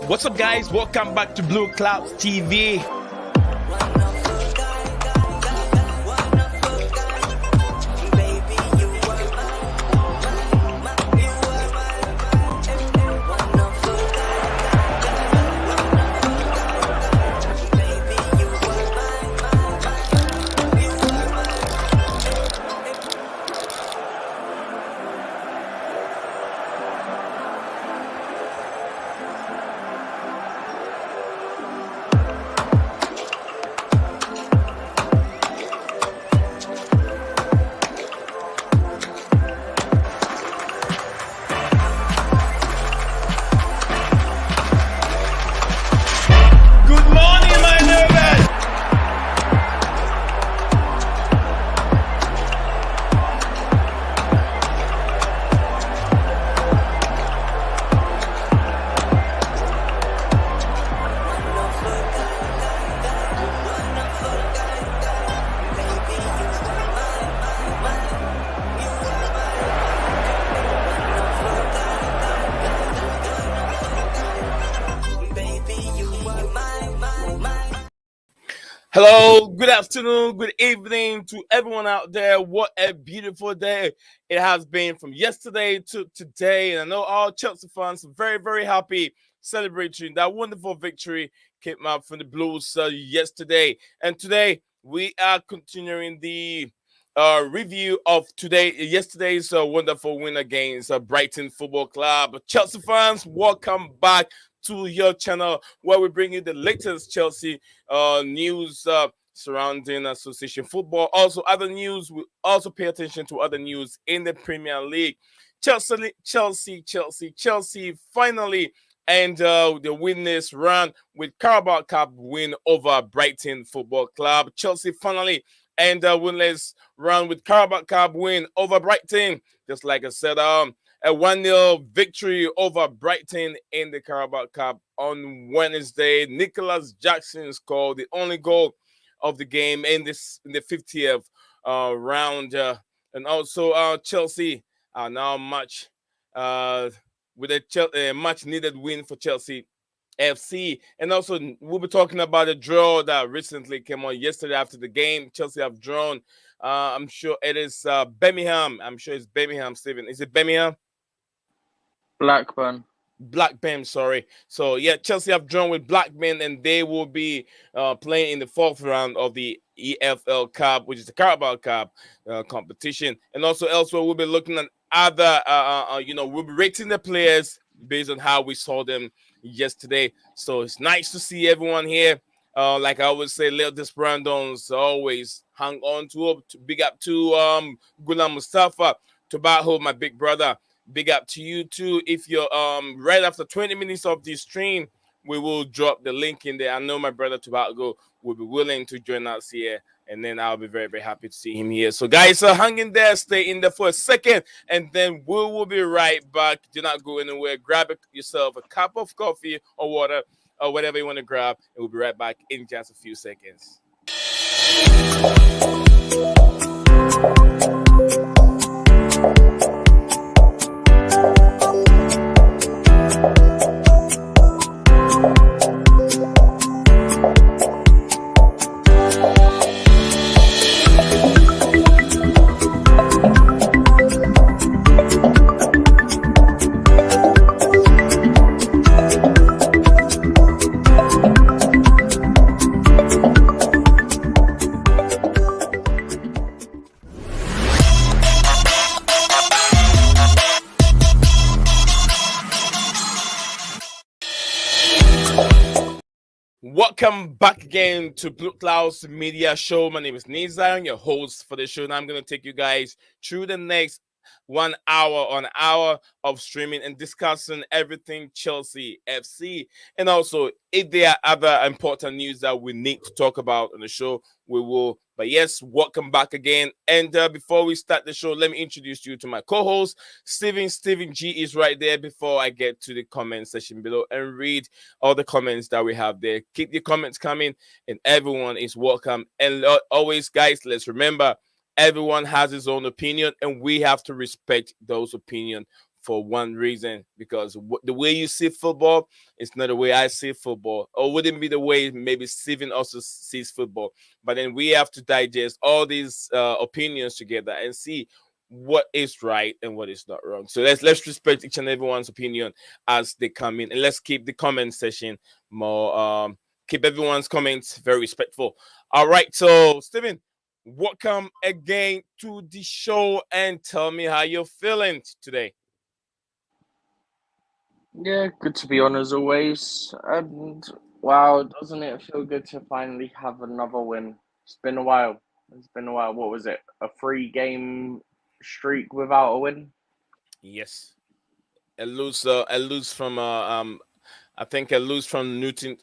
What's up, guys? Welcome back to Blueclouds TV. Hello, good afternoon, good evening to everyone out there. What a beautiful day it has been from yesterday to today. And I know all Chelsea fans are very, very happy celebrating that wonderful victory came out from the Blues yesterday. And today we are continuing the review of yesterday's wonderful win against Brighton Football Club. Chelsea fans, welcome back to your channel where we bring you the latest Chelsea news surrounding association football. Also, other news. We also pay attention to other news in the Premier League. Chelsea finally and the winless run with Carabao Cup win over Brighton Football Club. Chelsea finally and winless run with Carabao Cup win over Brighton. Just like I said, a 1-0 victory over Brighton in the Carabao Cup on Wednesday. Nicolas Jackson scored the only goal of the game in the 50th round. And also Chelsea are now with a much needed win for Chelsea FC. And also we'll be talking about a draw that recently came on yesterday after the game. Chelsea have drawn. I'm sure it is Birmingham. I'm sure it's Birmingham, Stephen. Is it Birmingham? Blackburn, sorry. So, yeah, Chelsea have drawn with Blackburn, and they will be playing in the fourth round of the EFL Cup, which is the Carabao Cup competition. And also elsewhere, we'll be looking at other, we'll be rating the players based on how we saw them yesterday. So, it's nice to see everyone here. Like I always say, Leo Desperando's always hang on to big up to Gulam Mustafa, to Baho, my big brother. Big up to you too. If you're right after 20 minutes of this stream, we will drop the link in there. I know my brother Tobago will be willing to join us here, and then I'll be very, very happy to see him here. So guys, hang in there, stay in there for a second, and then we will be right back. Do not go anywhere. Grab yourself a cup of coffee or water or whatever you want to grab, and we'll be right back in just a few seconds. Welcome back again to Blueclouds Media Show. My name is Niza, I'm your host for the show, and I'm going to take you guys through the next 1 hour of streaming and discussing everything Chelsea FC. And also, if there are other important news that we need to talk about on the show, we will. But yes, welcome back again. And before we start the show, let me introduce you to my co-host, Steven. Steven G is right there before I get to the comment section below and read all the comments that we have there. Keep the comments coming, and everyone is welcome. And always, guys, let's remember, everyone has his own opinion, and we have to respect those opinions for one reason, because the way you see football is not the way I see football, or wouldn't be the way maybe Steven also sees football. But then we have to digest all these opinions together and see what is right and what is not wrong. So let's respect each and everyone's opinion as they come in, and let's keep the comment session more keep everyone's comments very respectful. All right, so Steven, welcome again to the show, and tell me how you're feeling today. Yeah, good to be on as always. And wow, doesn't it feel good to finally have another win? It's been a while. It's been a while. What was it? A 3 game streak without a win? Yes, a lose from I think a lose from Newton,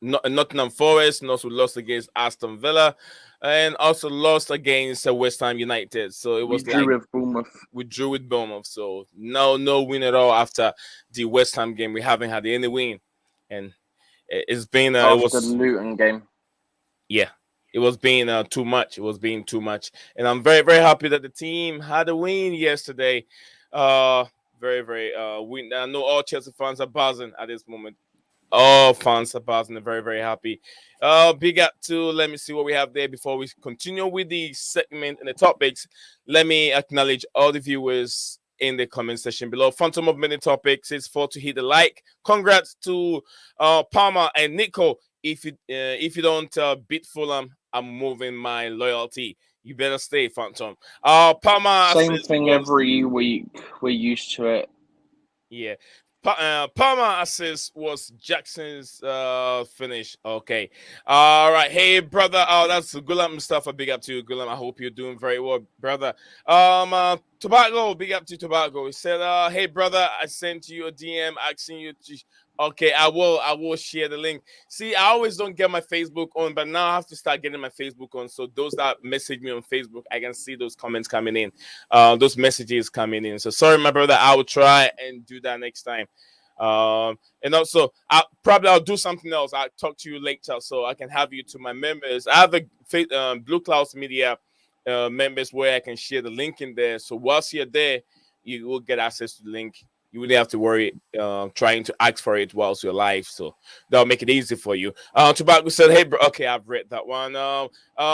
Nottingham Forest, and also lost against Aston Villa, and also lost against West Ham United. So it We was drew like with Bournemouth we drew with Bournemouth. So no win at all after the West Ham game. We haven't had any win, and it's been it after the was Luton game. yeah. It was being too much. It was being too much, and I'm very, very happy that the team had a win yesterday. Very, very. I know all Chelsea fans are buzzing at this moment. All fans are buzzing. Very, very happy. Big up to, let me see what we have there before we continue with the segment and the topics. Let me acknowledge all the viewers in the comment section below. Phantom of Many Topics is for to hit the like. Congrats to Palmer and Nico. If you don't beat Fulham, I'm moving my loyalty. You better stay, Phantom. Palmer Same says thing was every week. We're used to it. yeah. Palmer assist was Jackson's finish. Okay. All right. Hey, brother. Oh, that's Gulam Mustafa. Big up to you, Gulam. I hope you're doing very well, brother. Tobago. Big up to Tobago. He said, hey, brother, I sent you a DM asking you to. Okay, I will share the link. See, I always don't get my Facebook on, but now I have to start getting my Facebook on. So those that message me on Facebook, I can see those comments coming in, those messages coming in. So sorry, my brother. I will try and do that next time. And also, I'll do something else. I'll talk to you later, so I can have you to my members. I have a Blueclouds Media members where I can share the link in there. So whilst you're there, you will get access to the link. You wouldn't have to worry trying to ask for it whilst you're live. So that'll make it easy for you. Tobacco said, hey, bro. Okay, I've read that one.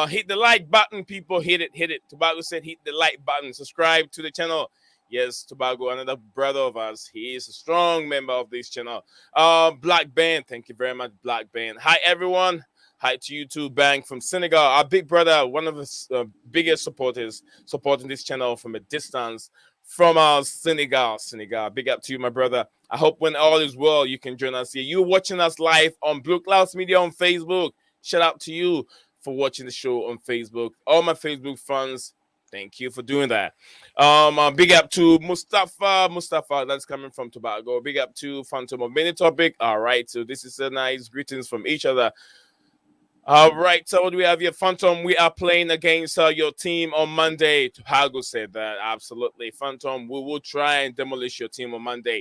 Hit the like button, people. Hit it. Tobacco said, hit the like button. Subscribe to the channel. Yes, Tobago, another brother of ours. He is a strong member of this channel. Black Band, thank you very much, Black Band. Hi, everyone. Hi to you too, Bang from Senegal. Our big brother, one of the biggest supporters, supporting this channel from a distance from Senegal. Big up to you, my brother. I hope when all is well, you can join us here. You're watching us live on Blueclouds Media on Facebook. Shout out to you for watching the show on Facebook. All my Facebook fans, thank you for doing that. Big up to Mustafa, that's coming from Tobago. Big up to Phantom of Many Topic. All right, so this is a nice greetings from each other. All right, so what do we have here, Phantom? We are playing against your team on Monday. Tobago said that absolutely, Phantom. We will try and demolish your team on Monday.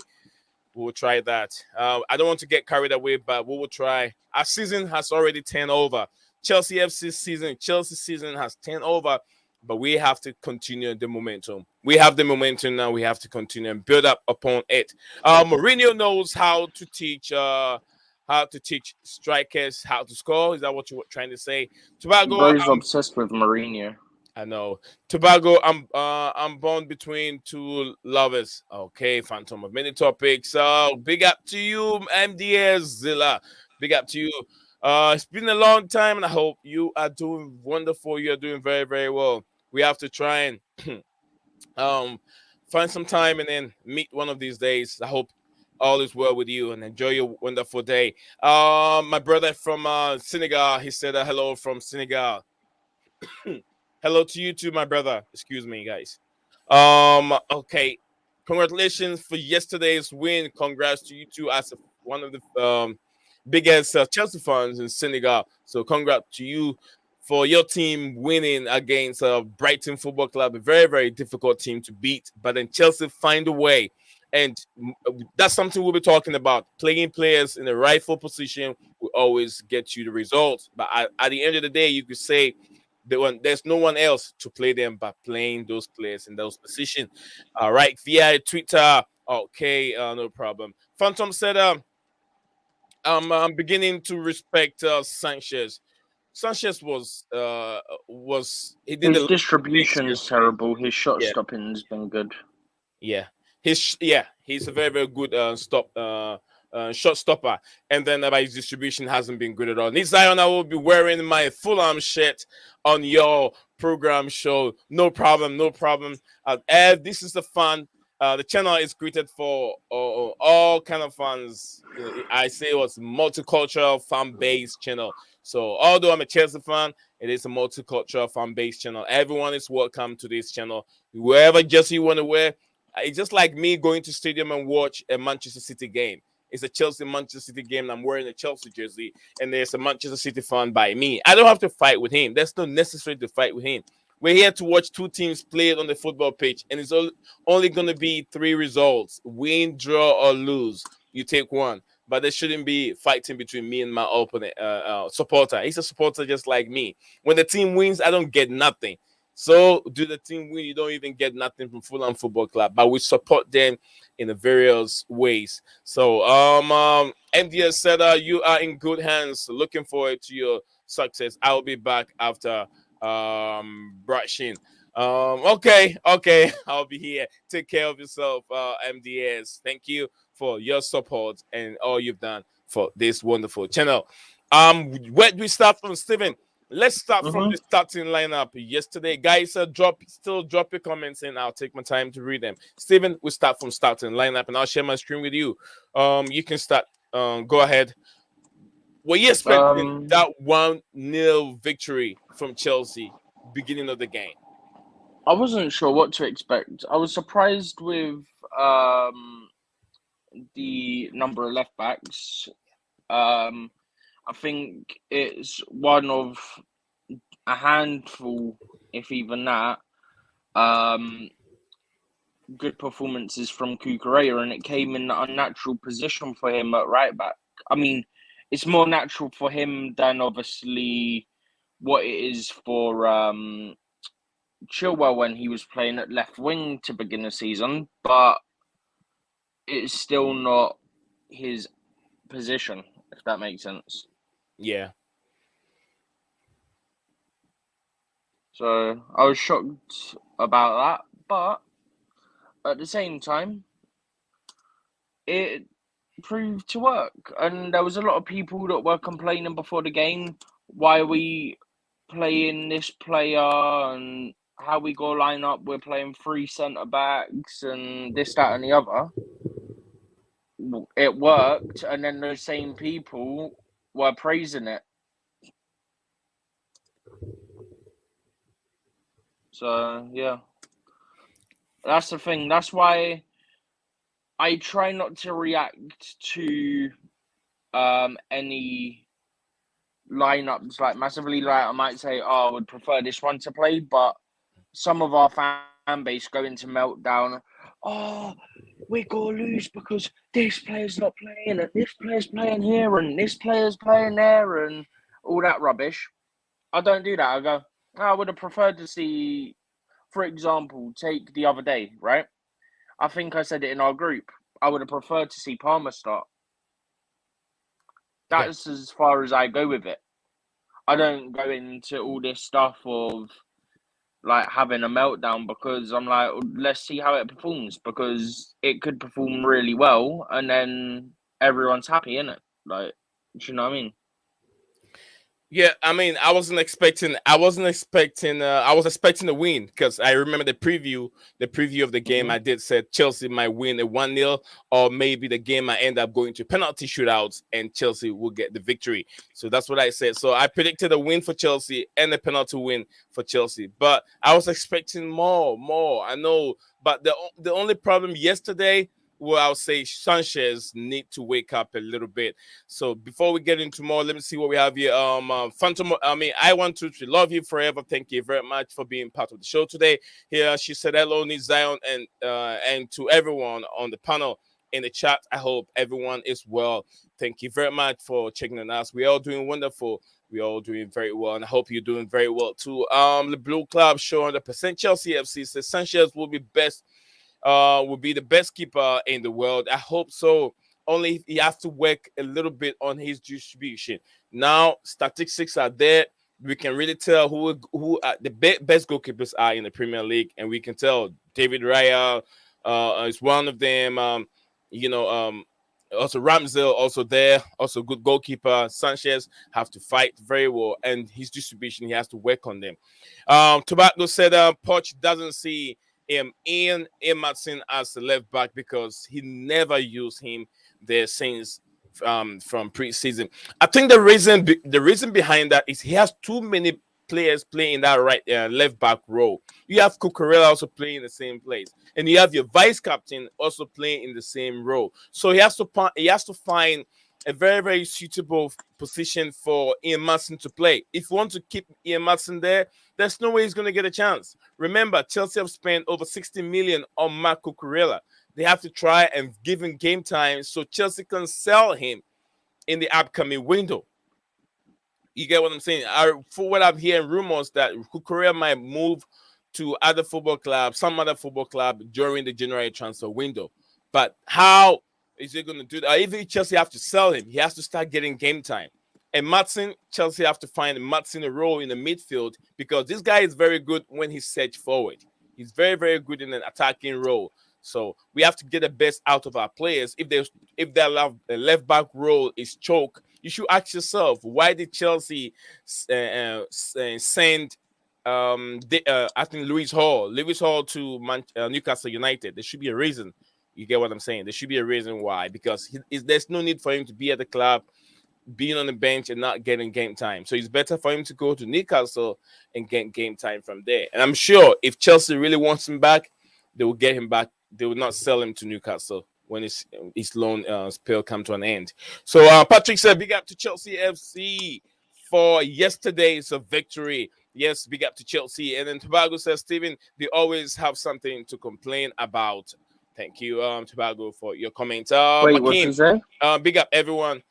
We will try that. I don't want to get carried away, but we will try. Our season has already turned over. Chelsea season has turned over, but we have to continue the momentum. We have the momentum now. We have to continue and build up upon it. Mourinho knows how to teach strikers how to score. Is that what you're trying to say? Tobago, Bro's obsessed with Mourinho. I know. Tobago, I'm born between two lovers. Okay, Phantom of Many Topics. Big up to you, MDS Zilla. Big up to you. It's been a long time, and I hope you are doing wonderful. You are doing very, very well. We have to try and find some time and then meet one of these days. I hope all is well with you and enjoy your wonderful day. My brother from Senegal, he said hello from Senegal. Hello to you too, my brother. Excuse me, guys. Okay. Congratulations for yesterday's win. Congrats to you too as one of the biggest Chelsea fans in Senegal. So congrats to you for your team winning against Brighton Football Club, a very, very difficult team to beat. But then Chelsea find a way. And that's something we'll be talking about. Playing players in the rightful position will always get you the results. But at the end of the day, you could say There's no one else to play them but playing those players in those positions. All right, via Twitter. Okay, no problem. Phantom said, I'm beginning to respect Sanchez. Sanchez he did a His lot of things distribution's yesterday. terrible. His shot Yeah, stopping's been good. yeah. He's a very very good shot stopper, and then his distribution hasn't been good at all. This Zion, I will be wearing my Fulham shirt on your program show. No problem, no problem. Ed, this is the fun. The channel is created for all kind of fans. I say it was multicultural fan based channel. So although I'm a Chelsea fan, it is a multicultural fan based channel. Everyone is welcome to this channel. Wherever jersey you want to wear, it's just like me going to stadium and watch a Manchester City game. It's a Chelsea Manchester City game, and I'm wearing a Chelsea jersey, and there's a Manchester City fan by me. I don't have to fight with him. That's not necessary to fight with him. We're here to watch two teams play on the football pitch, and it's only going to be three results: win, draw, or lose. You take one, but there shouldn't be fighting between me and my opponent supporter. He's a supporter just like me. When the team wins, I don't get nothing. So do the team win, you don't even get nothing from Fulham Football Club, but we support them in the various ways. So MDS said you are in good hands. Looking forward to your success. I'll be back after Brighton. Okay, I'll be here. Take care of yourself, MDS. Thank you for your support and all you've done for this wonderful channel. Where do we start from, Steven? Let's start from the starting lineup yesterday. Guys, drop your comments in. I'll take my time to read them. Steven, we start from starting lineup, and I'll share my screen with you. You can start. Go ahead. Were you expecting that 1-0 victory from Chelsea beginning of the game? I wasn't sure what to expect. I was surprised with the number of left backs. I think it's one of a handful, if even that, good performances from Cucurella, and it came in an unnatural position for him at right back. I mean, it's more natural for him than obviously what it is for Chilwell when he was playing at left wing to begin the season, but it's still not his position, if that makes sense. Yeah. So I was shocked about that, but at the same time, it proved to work. And there was a lot of people that were complaining before the game, why are we playing this player and how we go line up, we're playing 3 centre-backs and this, that and the other. It worked, and then those same people were praising it. So, yeah. That's the thing. That's why I try not to react to any lineups like massively. Like I might say, I would prefer this one to play, but some of our fan base go into meltdown. Oh, we're going to lose because this player's not playing, and this player's playing here, and this player's playing there, and all that rubbish. I don't do that. I go, I would have preferred to see, for example, take the other day, right? I think I said it in our group. I would have preferred to see Palmer start. That's as far as I go with it. I don't go into all this stuff of like having a meltdown because I'm like, let's see how it performs, because it could perform really well and then everyone's happy, innit? Like, do you know what I mean? Yeah, I mean, I was expecting a win because I remember the preview of the game. I did said Chelsea might win a 1-0, or maybe the game might end up going to penalty shootouts and Chelsea will get the victory. So that's what I said. So I predicted a win for Chelsea and a penalty win for Chelsea, but I was expecting more. I know, but the only problem yesterday, well, I'll say Sanchez need to wake up a little bit. So before we get into more, let me see what we have here. Phantom, I want to love you forever. Thank you very much for being part of the show today. Here she said hello, Nick Zion, and to everyone on the panel in the chat. I hope everyone is well. Thank you very much for checking on us. We're all doing wonderful. We're all doing very well, and I hope you're doing very well too. The Blue Club show 100%. Chelsea FC says Sanchez will be the best keeper in the world. I hope so. Only if he has to work a little bit on his distribution. Now, statistics are there. We can really tell who the best goalkeepers are in the Premier League, and we can tell David Raya is one of them. Also Ramsdale also there, also good goalkeeper. Sanchez have to fight very well, and his distribution he has to work on them. Tobago said Poch doesn't see Ian Matson as the left back because he never used him there since from preseason. I think the reason behind that is he has too many players playing that left back role. You have Cucurella also playing in the same place, and you have your vice captain also playing in the same role. So he has to find a very, very suitable position for Ian Matson to play. If you want to keep Ian Matson there, there's no way he's going to get a chance. Remember, Chelsea have spent over 60 million on Marc Cucurella. They have to try and give him game time so Chelsea can sell him in the upcoming window. You get what I'm saying? For what I'm hearing, rumors that Cucurella might move to some other football club during the January transfer window. But how is he going to do that? Even Chelsea have to sell him, he has to start getting game time. And Matson, Chelsea have to find Matson a role in the midfield because this guy is very good when he's set forward. He's very, very good in an attacking role. So we have to get the best out of our players. If their left back role is choke, you should ask yourself, why did Chelsea send I think Lewis Hall to Newcastle United? There should be a reason. You get what I'm saying? There should be a reason why, because there's no need for him to be at the club, being on the bench and not getting game time. So it's better for him to go to Newcastle and get game time from there. And I'm sure if Chelsea really wants him back, they will get him back. They will not sell him to Newcastle when his loan spell come to an end. So Patrick said, big up to Chelsea FC for yesterday's victory. Yes, big up to Chelsea. And then Tobago says, Stephen, they always have something to complain about. Thank you, Tobago, for your comment. Wait, what did you say? Big up everyone.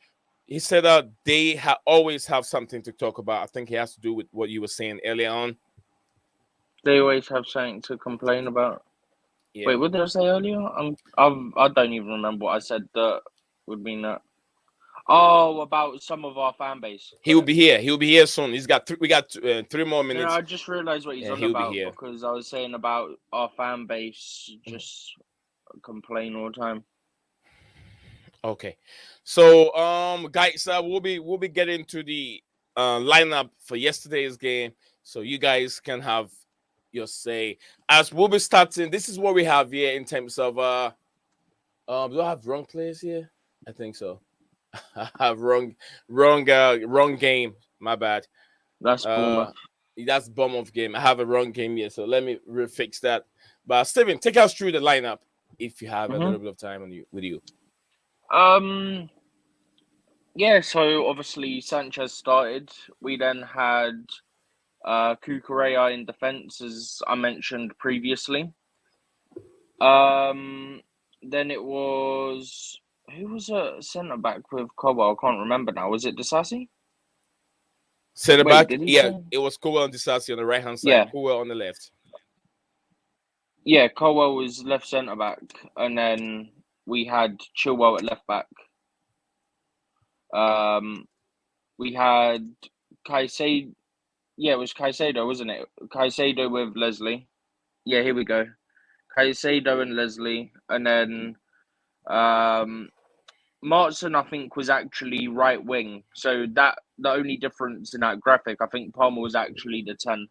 He said they always have something to talk about. I think it has to do with what you were saying earlier on. They always have something to complain about. Yeah. Wait, what did I say earlier? I don't even remember what I said that would mean that. Oh, about some of our fan base. He will be here. He will be here soon. We got 3 more minutes. I just realized what he's on about because I was saying about our fan base just complain all the time. Okay, so guys, we'll be getting to the lineup for yesterday's game, so you guys can have your say as we'll be starting. This is what we have here in terms of do I have wrong players here? I think so. I have wrong game. My bad. That's Bournemouth. That's Bournemouth game. I have a wrong game here, so let me fix that. But Steven, take us through the lineup if you have a little bit of time with you. Yeah, so obviously Sanchez started. We then had Cucurella in defence, as I mentioned previously. Then it was... Who was a centre-back with Cobwell? I can't remember now. Was it Disasi? Centre-back? Yeah, it was Cobwell and Disasi on the right-hand side. Yeah. Cobwell on the left. Yeah, Cobwell was left centre-back. And then we had Chilwell at left-back. We had Caicedo. Yeah, it was Caicedo, wasn't it? Caicedo with Leslie. Yeah, here we go. Caicedo and Leslie. And then Martin, I think, was actually right wing. So the only difference in that graphic, I think Palmer was actually the 10.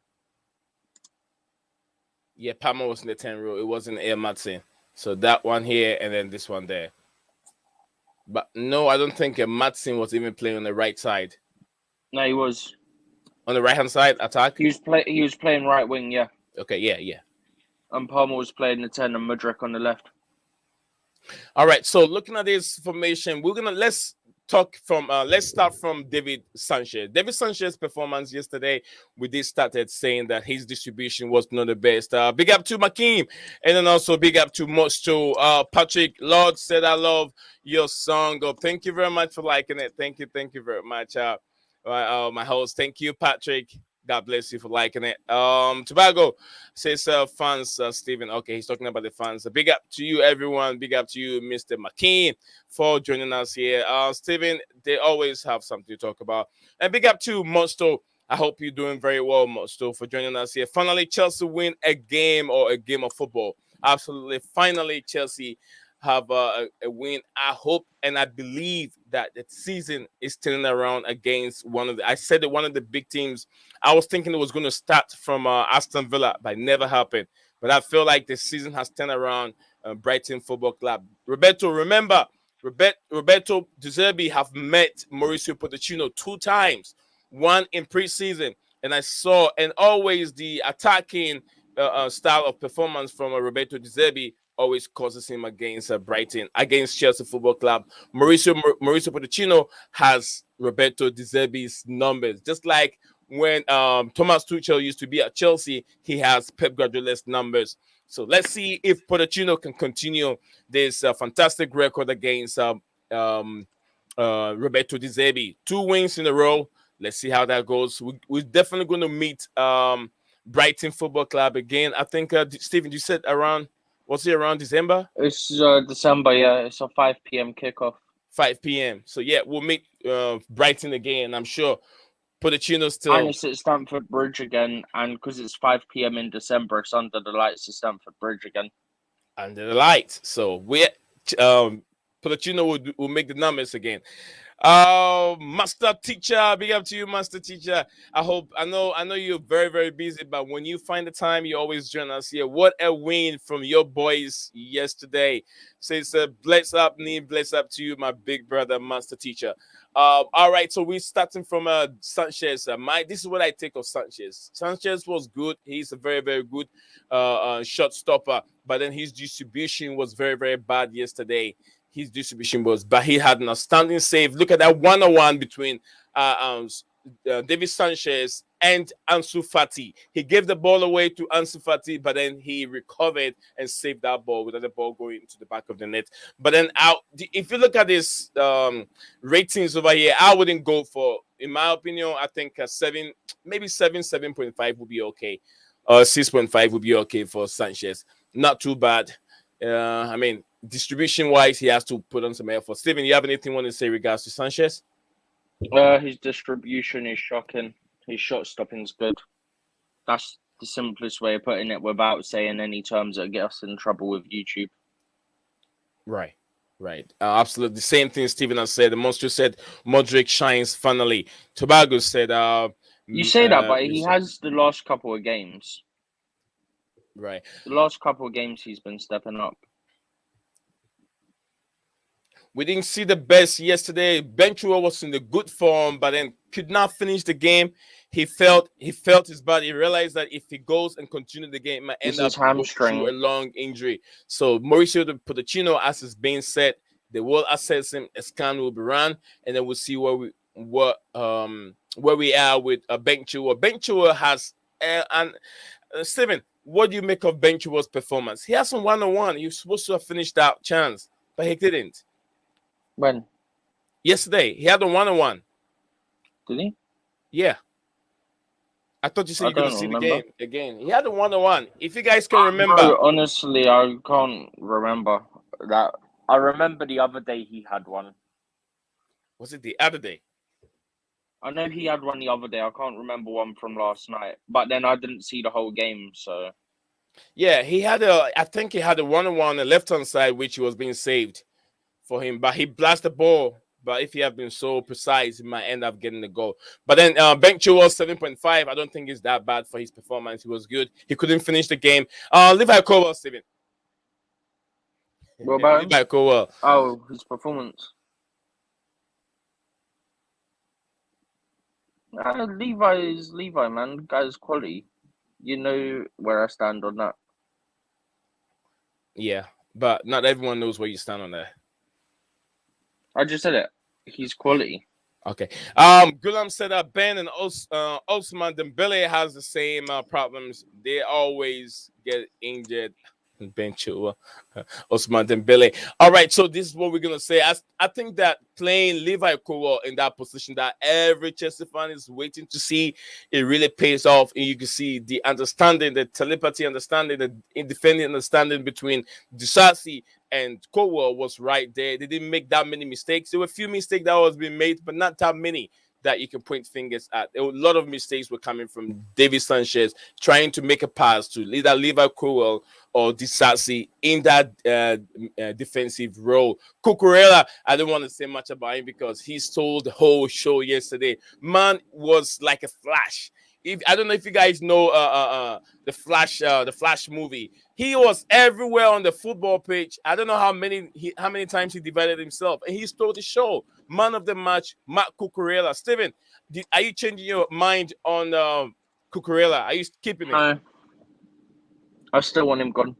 Yeah, Palmer was in the 10 row. It wasn't Air Matson. So that one here and then this one there. But no, I don't think Matson was even playing on the right side. No, he was. On the right-hand side, attack? He was playing right wing, yeah. Okay, yeah. And Palmer was playing the 10 and Mudryk on the left. All right, so looking at this formation, let's start from David Sanchez. David Sanchez's performance yesterday, we did started saying that his distribution was not the best. Big up to Makeem, and then also big up to Mosto. Patrick Lord said, I love your song. Oh, thank you very much for liking it. Thank you very much. my host. Thank you, Patrick. God bless you for liking it. Tobago says fans, Stephen. Okay, he's talking about the fans. Big up to you, everyone. Big up to you, Mr. McKean, for joining us here. Stephen, they always have something to talk about. And big up to Monster. I hope you're doing very well, Monster, for joining us here. Finally, Chelsea win a game or a game of football. Absolutely. Finally, Chelsea have a win. I hope and I believe that the season is turning around against one of the. I said that one of the big teams. I was thinking it was going to start from Aston Villa, but it never happened. But I feel like the season has turned around. Brighton Football Club. Roberto, remember, Roberto De Zerbi have met Mauricio Pochettino 2 times. One in preseason, and I saw, and always the attacking style of performance from Roberto De Zerbi always causes him against Brighton, against Chelsea Football Club. Mauricio Pochettino has Roberto De Zerbi's numbers, just like when Thomas Tuchel used to be at Chelsea, he has Pep Guardiola's numbers. So let's see if Pochettino can continue this fantastic record against Roberto De Zerbi. 2 wins in a row. Let's see how that goes. We're definitely going to meet Brighton Football Club again. I think, Stephen, you said around, was it around December? It's December, yeah. It's a 5 p.m. kickoff. 5 p.m. So, yeah, we'll meet Brighton again. I'm sure Pochettino still. And it's at Stamford Bridge again. And because it's 5 p.m. in December, it's under the lights at Stamford Bridge again. Under the lights. So, Pochettino will make the numbers again. Master Teacher, big up to you, Master Teacher. I know you're very, very busy, but when you find the time, you always join us here. What a win from your boys yesterday. Says bless up, bless up to you, my big brother, Master Teacher. All right, so we're starting from Sanchez. This is what I take of Sanchez. Sanchez was good. He's a very, very good shot stopper, but then his distribution was very, very bad yesterday. His distribution was, but he had an outstanding save. Look at that 1-on-1 between David Sanchez and Ansu Fati. He gave the ball away to Ansu Fati, but then he recovered and saved that ball without the ball going into the back of the net. But then if you look at his ratings over here, I wouldn't go for, in my opinion, I think 7, maybe 7.5 would be okay. 6.5 would be okay for Sanchez. Not too bad. I mean, distribution wise, he has to put on some effort. Steven, you have anything you want to say regards to Sanchez? His distribution is shocking. His shot stopping's good. That's the simplest way of putting it without saying any terms that get us in trouble with YouTube. Right. Absolutely. The same thing Steven has said. The monster said Modric shines finally. Tobago said you say that, but he has the last couple of games. Right. The last couple of games he's been stepping up. We didn't see the best yesterday. Benchua was in the good form, but then could not finish the game. He felt his body. He realized that if he goes and continue the game, it might end up through a long injury. So Mauricio Pochettino, as is being said, they will assess him. A scan will be run, and then we'll see where we are with Benchua. Benchua has Steven, what do you make of Benchua's performance? He has some 1-on-1. He was supposed to have finished that chance, but he didn't. When? Yesterday. He had a 1-on-1. Did he? Yeah. I thought you said you're going to see the game again. He had a 1-on-1. If you guys can remember. No, honestly, I can't remember that. I remember the other day he had one. Was it the other day? I know he had one the other day. I can't remember one from last night. But then I didn't see the whole game, so. Yeah, I think he had a 1-on-1 on the left-hand side, which was being saved for him. But he blasted the ball. But if he had been so precise, he might end up getting the goal. But then Benchua was 7.5. I don't think it's that bad for his performance. He was good. He couldn't finish the game. Levi Cowell, Steven. What about Levi Cowell? Oh, his performance. Levi is Levi, man. Guy's quality. You know where I stand on that. Yeah, but not everyone knows where you stand on that. I just said it. He's quality. Okay. Gulam said that Ben and Osman Dembele has the same problems. They always get injured. Ben Chilwell, Osman Dembele. All right, so this is what we're gonna say. I think that playing Levi Colwill in that position that every Chelsea fan is waiting to see, it really pays off, and you can see the understanding, the telepathy understanding, the independent understanding between Disasi and Colwill was right there. They didn't make that many mistakes. There were a few mistakes that was being made, but not that many that you can point fingers at. A lot of mistakes were coming from David Sanchez trying to make a pass to either Levi Colwill or Disasi in that defensive role. Cucurella, I don't want to say much about him because he stole the whole show yesterday. Man was like a flash. I don't know if you guys know the Flash movie. He was everywhere on the football pitch. I don't know how many times he divided himself, and he stole the show. Man of the match, Matt Cucurella. Steven, are you changing your mind on Cucurella? Are you keeping it? No, I still want him gone.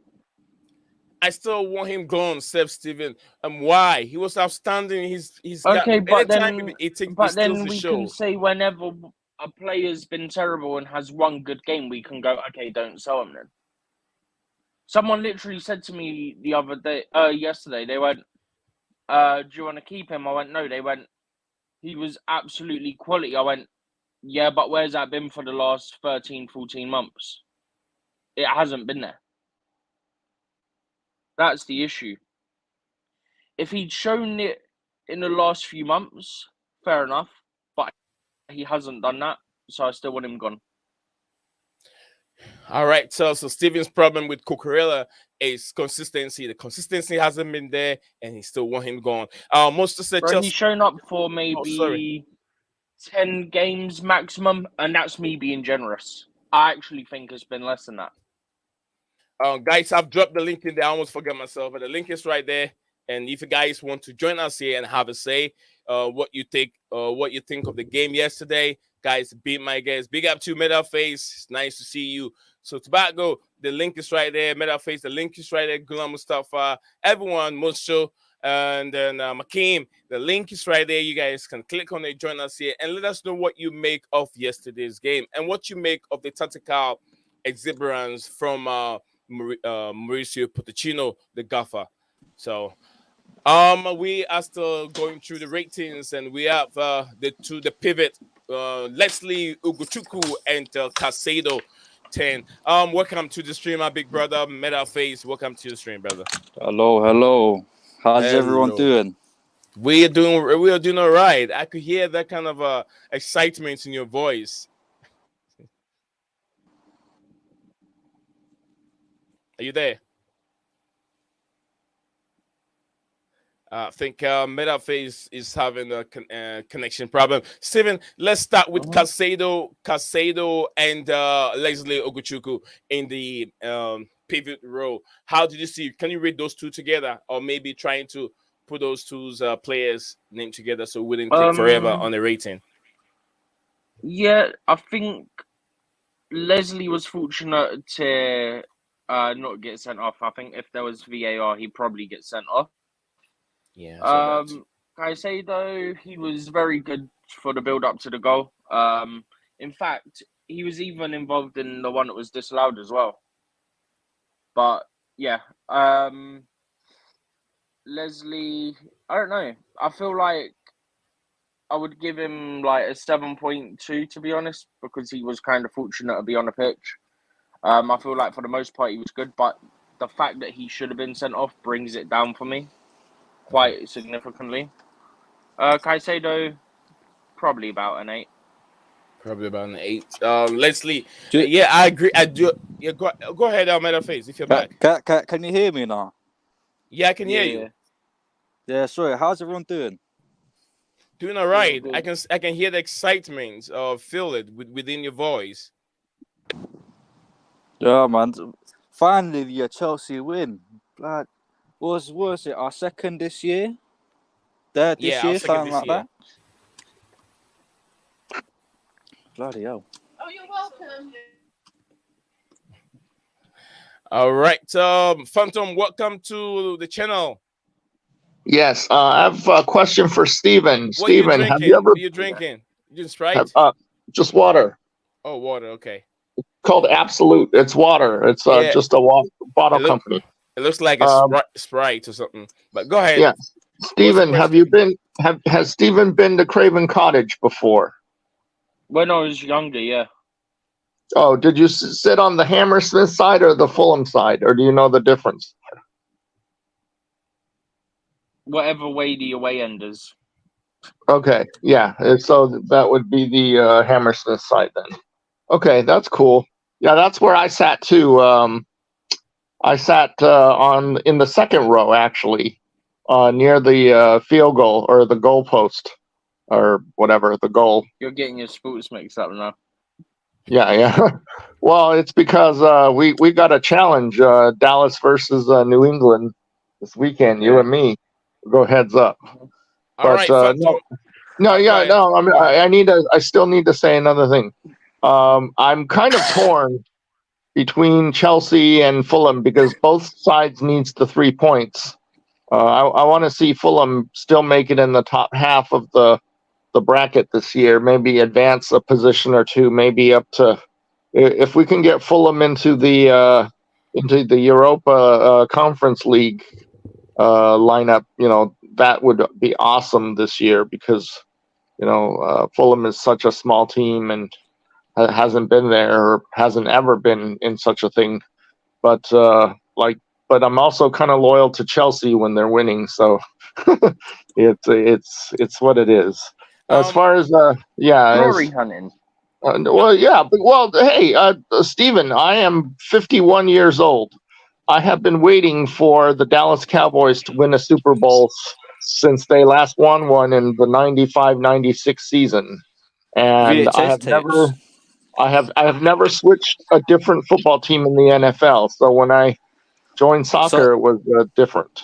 I still want him gone, Seth Steven. Why? He was outstanding. He's okay, got but anytime then we can say whenever a player's been terrible and has one good game, we can go, okay, don't sell him then. Someone literally said to me the other day, yesterday, they went, do you want to keep him? I went, no. They went, he was absolutely quality. I went, yeah, but where's that been for the last 13, 14 months? It hasn't been there. That's the issue. If he'd shown it in the last few months, fair enough, but he hasn't done that, so I still want him gone. All right, so Steven's problem with Cucurella is consistency. The consistency hasn't been there, and he still want him gone. Most of the Chelsea, he's shown up for maybe 10 games maximum, and that's me being generous. I actually think it's been less than that. Guys, I've dropped the link in there. I almost forgot myself, but the link is right there. And if you guys want to join us here and have a say, what you think of the game yesterday, guys, be my guest. Big up to Metalface. It's nice to see you. So Tobago, the link is right there. Metalface, the link is right there. Gulam Mustafa, everyone, Musho, and then Makeem, the link is right there. You guys can click on it, join us here, and let us know what you make of yesterday's game and what you make of the tactical exuberance from Mauricio Pochettino, the gaffer. So we are still going through the ratings, and we have the pivot, Leslie Ugochukwu and Casado 10. Welcome to the stream, my big brother, Metalface. Welcome to the stream, brother. Hello. How's everyone doing? We are doing all right. I could hear that kind of excitement in your voice. Are you there? I think Metalface is having a connection problem. Steven, let's start with Casado and Leslie Oguchukwu in the pivot role. How did you see? Can you read those two together, or maybe trying to put those two players' name together so we didn't take forever on the rating? Yeah, I think Leslie was fortunate to not get sent off. I think if there was VAR, he'd probably get sent off. Yeah. Caicedo, he was very good for the build up to the goal. In fact, he was even involved in the one that was disallowed as well. But yeah, Leslie, I don't know. I feel like I would give him like a 7.2 to be honest, because he was kind of fortunate to be on the pitch. I feel like for the most part he was good, but the fact that he should have been sent off brings it down for me quite significantly. Caicedo, probably about an 8. Probably about an 8. Leslie, yeah, I agree. I do. Yeah, go ahead, Metalface, if you're back. Can you hear me now? Yeah, I can hear you. Yeah, sorry. How's everyone doing? Doing all right. I can hear the excitement, feel it within your voice. Yeah, man. Finally, the Chelsea win. Blood. Was it our second this year? This year, something like that. Bloody hell. Oh, you're welcome. All right. Phantom, welcome to the channel. Yes, I have a question for Steven. Steven, have you ever... What are you drinking? Just Sprite? Just water. Oh, water. Okay. called Absolute. It's water. It's Yeah, just a bottle it look company. it looks like a Um, Sprite or something. But go ahead. yeah, What's the Stephen, question? has Stephen been to Craven Cottage before? When I was younger, yeah. Oh, did you sit on the Hammersmith side or the Fulham side, or do you know the difference? Whatever way the away enders. Okay, yeah. So that would be the Hammersmith side then. Okay, that's cool. Yeah, that's where I sat too. I sat in the second row actually, near the field goal or the goal post or whatever the goal. You're getting your sports mixed up now. Yeah, yeah. Well, it's because we got a challenge, Dallas versus New England this weekend. You Yeah. and me. Go heads up. All But right, Phantom. no, Go yeah, ahead. no. I mean, I still need to say another thing. I'm kind of torn between Chelsea and Fulham because both sides needs the 3 points. I want to see Fulham still make it in the top half of the bracket this year, maybe advance a position or two, maybe up to, if we can get Fulham into the Europa Conference League lineup, that would be awesome this year because Fulham is such a small team and hasn't been there or hasn't ever been in such a thing. But but I'm also kind of loyal to Chelsea when they're winning, so it's what it is. As far as Glory hunting. hey, Stephen, I am 51 years old. I have been waiting for the Dallas Cowboys to win a Super Bowl since they last won one in the 95-96 season, and VHS tapes. I have never switched a different football team in the NFL. So when I joined soccer, it was different.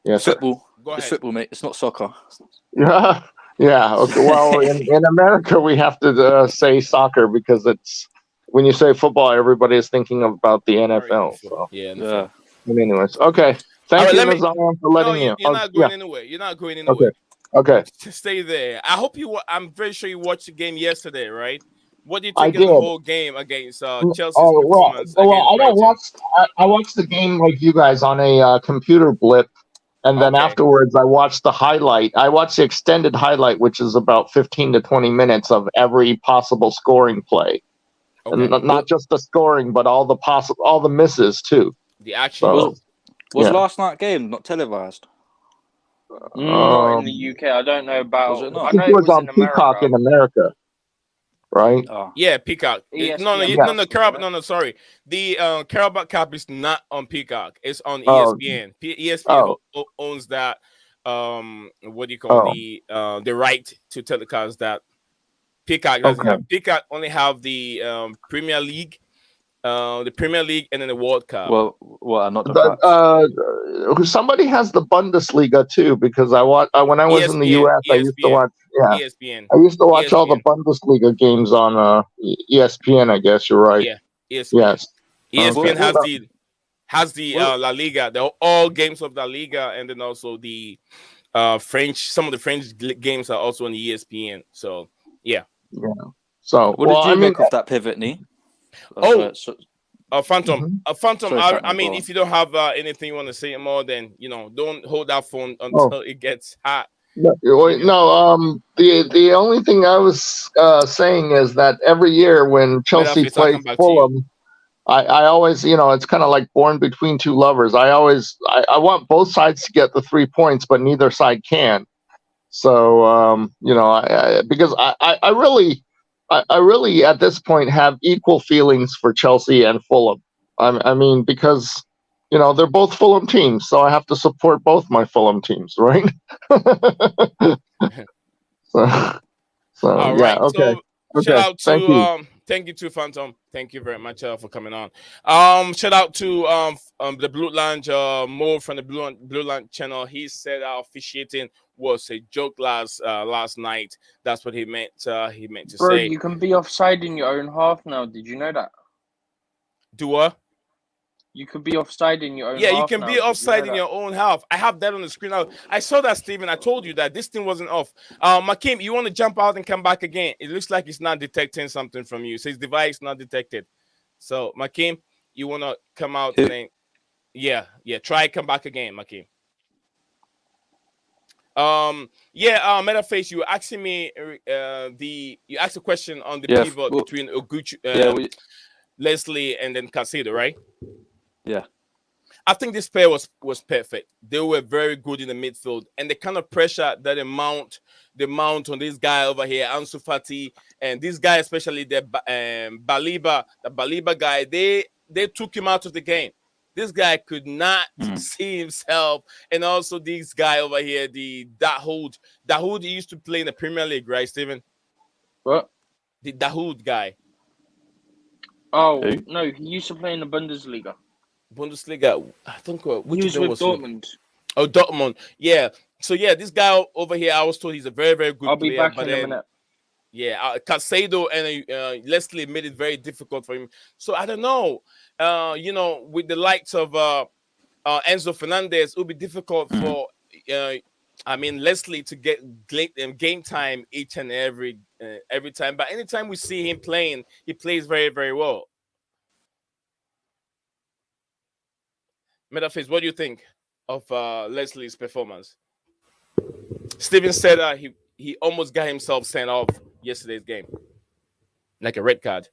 Yes, football. Go It's ahead. football, mate. It's not soccer. Yeah, yeah. Okay. Well, in America, we have to say soccer because it's when you say football, everybody is thinking about the NFL. So, Yeah. Yeah. but anyways, okay. Thank you, Nazaam, for letting me. You're not going anywhere. You're not going anywhere. Okay. Stay there. I hope you. I'm very sure you watched the game yesterday, right? What do you I think of the did. whole game against Chelsea's Oh well, performance I against don't Brighton? watch. I watched the game like you guys on a computer blip, and then Okay. afterwards I watched the highlight. I watched the extended highlight, which is about 15 to 20 minutes of every possible scoring play, Okay. and not just the scoring, but all the misses too. The action. So, Was last night's game not televised? Not in the UK. I don't know about. Was it not? I I think know it was on in Peacock America. in America, right? Oh. Yeah, Peacock. ESPN No, Carabao. No, sorry. The Carabao Cup is not on Peacock. It's on Oh. ESPN. ESPN owns that. What do you call the right to telecast that? Peacock doesn't have. Peacock only have the Premier League, and then the World Cup. Well, not the cups. Somebody has the Bundesliga too, because when I was in the US, I used to watch. Yeah, ESPN. I used to watch all the Bundesliga games on ESPN. I guess you're right. Yeah, ESPN. Yes. ESPN has the La Liga, all games of La Liga, and then also the French. Some of the French games are also on the ESPN. So yeah. Yeah. So what did you make of that pivot, knee? Phantom. Phantom. Sorry, I mean, if you don't have anything you want to say more, then don't hold that phone until it gets hot. No, the only thing I was saying is that every year when Chelsea plays Fulham, I always, it's kind of like born between two lovers. I want both sides to get the 3 points, but neither side can. So, because I really at this point have equal feelings for Chelsea and Fulham. I mean, because they're both Fulham teams, so I have to support both my Fulham teams, right? so all yeah, right. okay. So shout out to thank you to Phantom. Thank you very much for coming on. Shout out to the Blue Lounge, Mo from the Blue Lounge channel. He said our officiating was a joke last night. That's what he meant. He meant to Bro, say. you can be offside in your own half now. Did you know that? Do what? You could be offside in your own half. Yeah, you can now. be offside in your own half. I have that on the screen now. I saw that, Steven. I told you that this thing wasn't off. Makim, you want to jump out and come back again? It looks like it's not detecting something from you. It says device not detected. So, Makim, you want to come out and then, try come back again, Makim. Metaface, you were asking me you asked a question on the pivot between Oguchu, Leslie, and then Caicedo, right? Yeah. I think this pair was perfect. They were very good in the midfield, and the kind of pressure that they mount on this guy over here, Ansu Fati, and this guy, especially the Baliba guy, they took him out of the game. This guy could not see himself, and also this guy over here, the Dahoud. Dahoud used to play in the Premier League, right, Steven? What? The Dahoud guy. Oh no, he used to play in the Bundesliga. I think. Which he was with Dortmund. Oh, Dortmund. Yeah. So this guy over here, I was told he's a very, very good player. I'll be back in a minute. Yeah, Caicedo and Leslie made it very difficult for him. So I don't know. With the likes of Enzo Fernandez, it would be difficult for Leslie to get game time each and every time. But anytime we see him playing, he plays very, very well. Metaphase, what do you think of Leslie's performance? Steven said he almost got himself sent off yesterday's game, like a red card.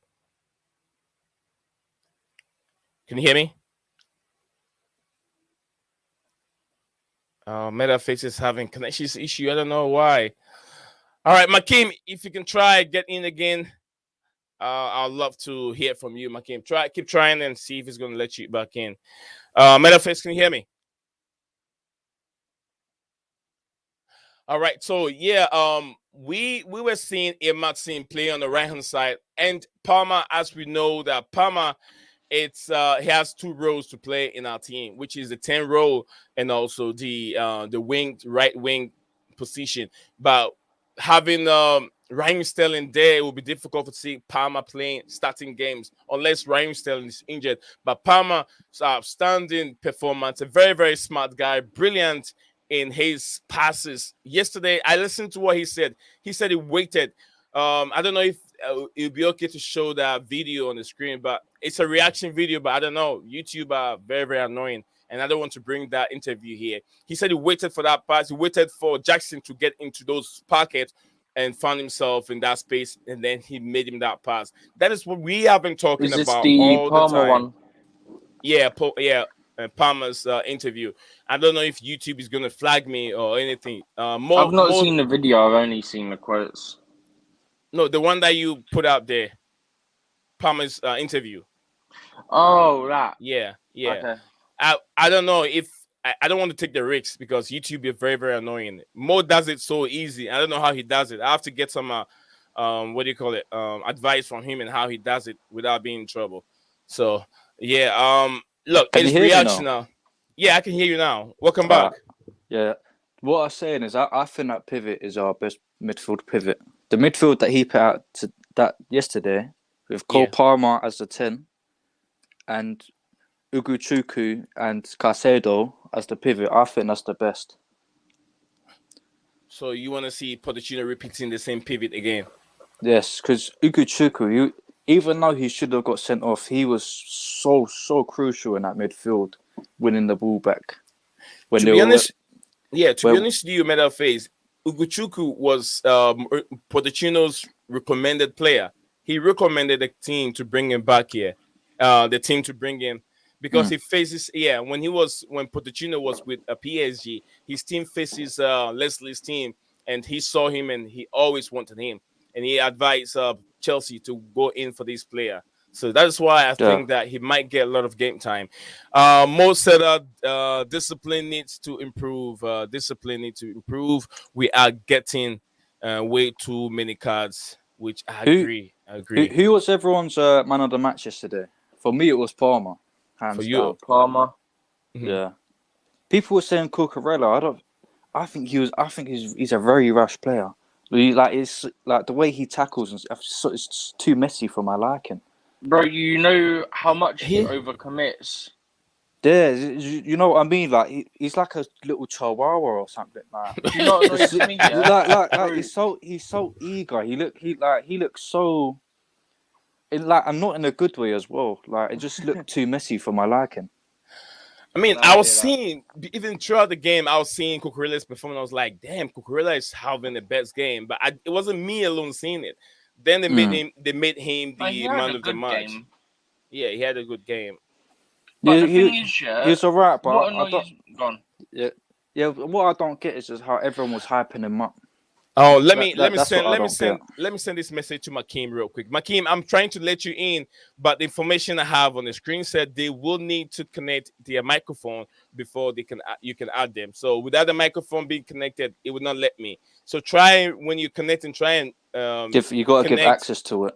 Can you hear me? Metaface is having connection issue. I don't know why. All right, Makim, if you can try get in again, I'd love to hear from you, Makim. Keep trying and see if it's going to let you back in. Metaface, can you hear me? All right, so we were seeing Martin play on the right hand side, and Palmer, as we know that Palmer, he has two roles to play in our team, which is the 10 role and also the right wing position. But having Raheem Sterling there, it will be difficult to see Palmer starting games unless Raheem Sterling is injured. But Palmer's outstanding performance, a very, very smart guy, brilliant in his passes. Yesterday, I listened to what he said. He said he waited. I don't know if it would be okay to show that video on the screen, but it's a reaction video. But I don't know. YouTube are very, very annoying, and I don't want to bring that interview here. He said he waited for that pass. He waited for Jackson to get into those pockets and found himself in that space, and then he made him that pass. That is what we have been talking about all the time. One? Yeah, Palmer's interview. I don't know if YouTube is going to flag me or anything. I've not seen the video. I've only seen the quotes. No, the one that you put out there. Palmer's interview. Oh, that. Yeah. Okay. I don't know if I don't want to take the risks because YouTube is very, very annoying. Mo does it so easy. I don't know how he does it. I have to get some advice from him and how he does it without being in trouble. So look, it's reaction now. Yeah, I can hear you now. Welcome back. Yeah. What I'm saying is I think that pivot is our best midfield pivot. The midfield that he put out to that yesterday with Cole Palmer as the 10 and Uguchuku and Caicedo as the pivot, I think that's the best. So you want to see Pochettino repeating the same pivot again? Yes, because Uguchuku, even though he should have got sent off, he was so crucial in that midfield, winning the ball back. To be honest with you, Metaface, Uguchuku was Pochettino's recommended player. He recommended the team to bring him back here. The team to bring him because he faces when Pochettino was with PSG, his team faces Leslie's team, and he saw him and he always wanted him, and he advised Chelsea to go in for this player. So that's why I think that he might get a lot of game time. Mo said discipline needs to improve. We are getting way too many cards, which I agree. Who was everyone's man of the match yesterday? For me, it was Palmer. Hands for you, down. Palmer. Mm-hmm. Yeah. People were saying Cucurella. I think he's a very rash player. It's like the way he tackles and stuff. It's too messy for my liking. Bro, you know how much he overcommits. Yeah, you know what I mean. Like he's like a little chihuahua or something. Like, you know what I mean? like he's so eager. He looks so. and not in a good way as well. Like it just looked too messy for my liking. I mean, No, I I was hear that. seeing even throughout the game, I was seeing Cucurella's performance. I was like, "Damn, Cucurella is having the best game." But it wasn't me alone seeing it. Then they made him. They made him But he the had man a of the good match. game. Yeah, he had a good game. But the He thing is, he's alright, but what I don't. annoys gone. Yeah. What I don't get is just how everyone was hyping him up. Oh, let me That's what I don't send this message to Makeem real quick. Makeem, I'm trying to let you in, but the information I have on the screen said they will need to connect their microphone before you can add them. So without the microphone being connected, it would not let me. So try when you connect and try and You got to give connect. access to it.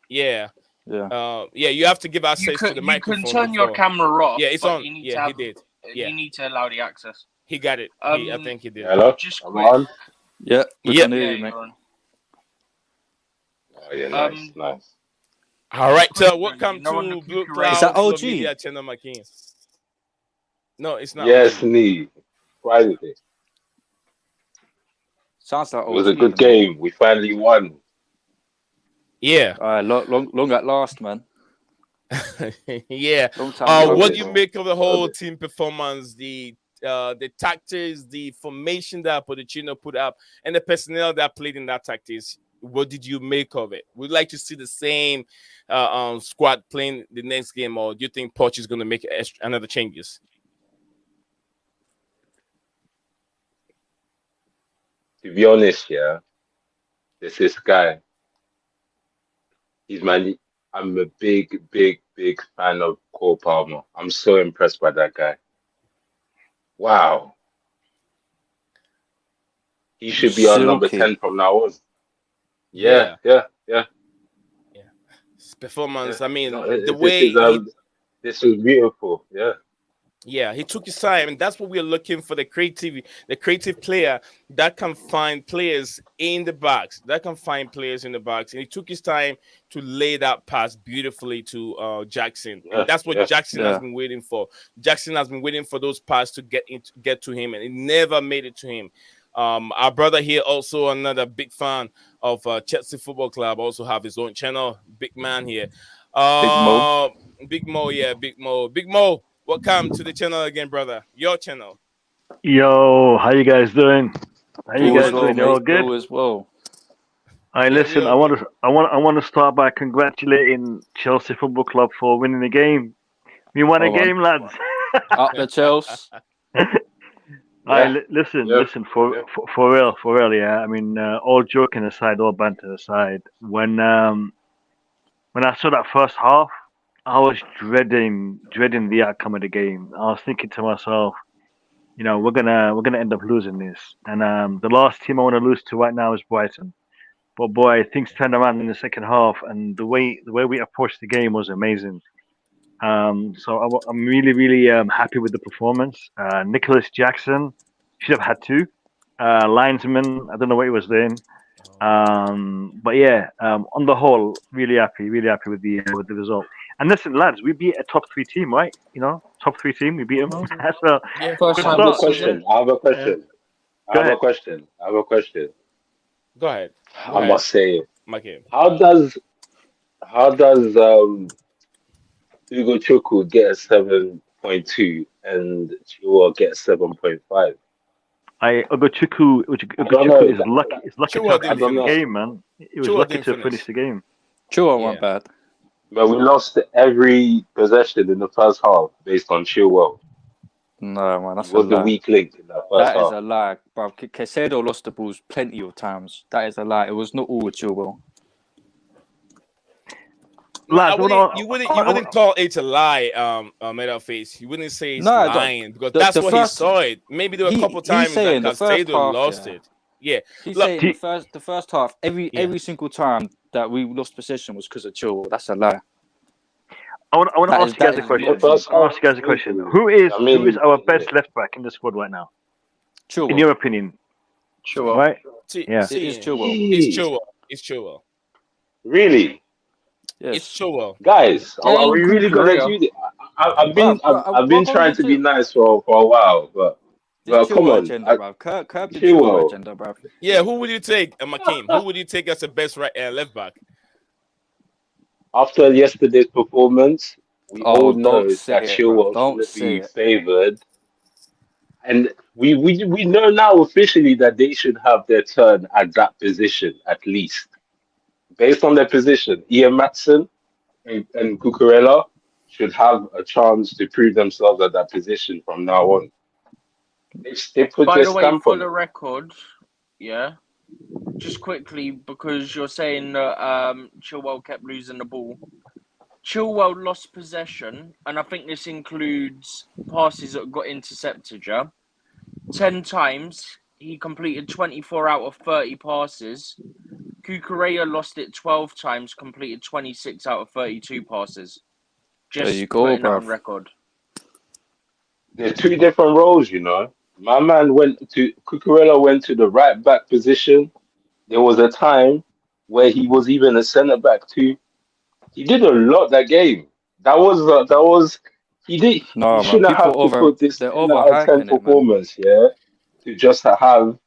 Yeah. Yeah. Yeah, you have to give access to the microphone. You can turn your camera off. Yeah, it's but on. You need Yeah, to have, he did. Yeah, You need to allow the access. he got it. I think he did. Hello? Just I'm quick. on? Yeah, we Yep. can hear Yeah, you, mate. you're on. Oh, yeah, nice, nice. All right, quick, so welcome you know on to the Blue Cucurella- Clouds Is that OG? Media Channel, Makeem. No, it's not. Yes, OG. me. Friday. Sounds like It was a OG, good man. game. We finally won. Yeah. Long at last, man. Yeah. Long time ago. What do Love you it. make of the whole Love it. team performance, the tactics, the formation that Pochettino put up, and the personnel that played in that tactics? What did you make of it? Would you like to see the same squad playing the next game, or do you think Poch is going to make another changes? To be honest, yeah, this guy. I'm a big fan of Cole Palmer. I'm so impressed by that guy. Wow. He should be our number Silky. 10 from now on. Yeah. Yeah. His performance. Yeah. I mean, No, the way this was beautiful. Yeah, he took his time, and that's what we are looking for: the creative player that can find players in the box, and he took his time to lay that pass beautifully to Jackson, and that's what Jackson has been waiting for. Jackson has been waiting for those passes to get to him, and it never made it to him. Our brother here, also another big fan of Chelsea Football Club, also have his own channel. Big man here, Big Mo. Welcome to the channel again, brother. Your channel. Yo, how you guys doing? How you guys doing? You all good? All as well. I listen. I want to start by congratulating Chelsea Football Club for winning the game. We won a game, lads. Up the Chelsea. Listen. For real. Yeah. I mean, all joking aside, all banter aside, when I saw that first half, I was dreading the outcome of the game. I was thinking to myself, we're gonna end up losing this. And the last team I want to lose to right now is Brighton. But boy, things turned around in the second half, and the way we approached the game was amazing. So I'm really happy with the performance. Nicolas Jackson should have had two. Linesman, I don't know what he was doing. But yeah, on the whole, really happy with the result. And listen, lads, we beat a top 3 team, right? Top 3 team, we beat them. So, First I time have a this question. season. I have a question. Go ahead. I must say, Makeem. how does Ugo Chukwu get a 7.2 and Chilwell get 7.5? Ugochukwu is lucky. It's lucky Chilwell to didn't finish the finish. game, man. It was Chilwell lucky didn't to finish. finish the game. Chilwell Yeah. weren't bad. But we lost every possession in the first half based on Chilwell. No, man, that's He was a the lie. weak link in that first That is half. a lie, bro. Caicedo lost the balls plenty of times. That is a lie. It was not all with Chilwell. Lads, you wouldn't call it a lie, Metal Face. You wouldn't say it's No, lying because the that's what first- he saw it. Maybe there were a couple times that saying the first Caicedo half, lost yeah. it. Yeah. He's Look, saying the first half, every single time that we lost possession was because of Chilwell. That's a lie. I want to ask you guys a question. Who is our best left back in the squad right now? Chilwell. In your opinion, Sure. right? It is Chilwell. It's Chilwell. Really? Yes. It's Chilwell. Guys, Yeah, are we really gonna do this? I've been trying to be nice for a while, but This come Chilwell on. agenda, bruv. Curb the Chilwell. Chilwell agenda, bruv. Yeah, who would you take, Makeem? Who would you take as the best left back? after yesterday's performance, we all know don't say that it, bro. Chilwell Don't shouldn't say be it. favoured. And we know now officially that they should have their turn at that position, at least. Based on their position, Ian Matson and Cucurella should have a chance to prove themselves at that position from now on. They put By their the way, stamp for on the it. record, yeah, just quickly, because you're saying that Chilwell kept losing the ball. Chilwell lost possession, and I think this includes passes that got intercepted, yeah? 10 times, he completed 24 out of 30 passes. Cucurella lost it 12 times, completed 26 out of 32 passes. There Just you go, putting that on bruv. record. They're two different roles, you know. My man Cucurella went to the right back position. There was a time where he was even a centre back too. He did a lot that game. He No, man. shouldn't have to put this They're 10 out of 10 overhyping it, man. performance, yeah, to just have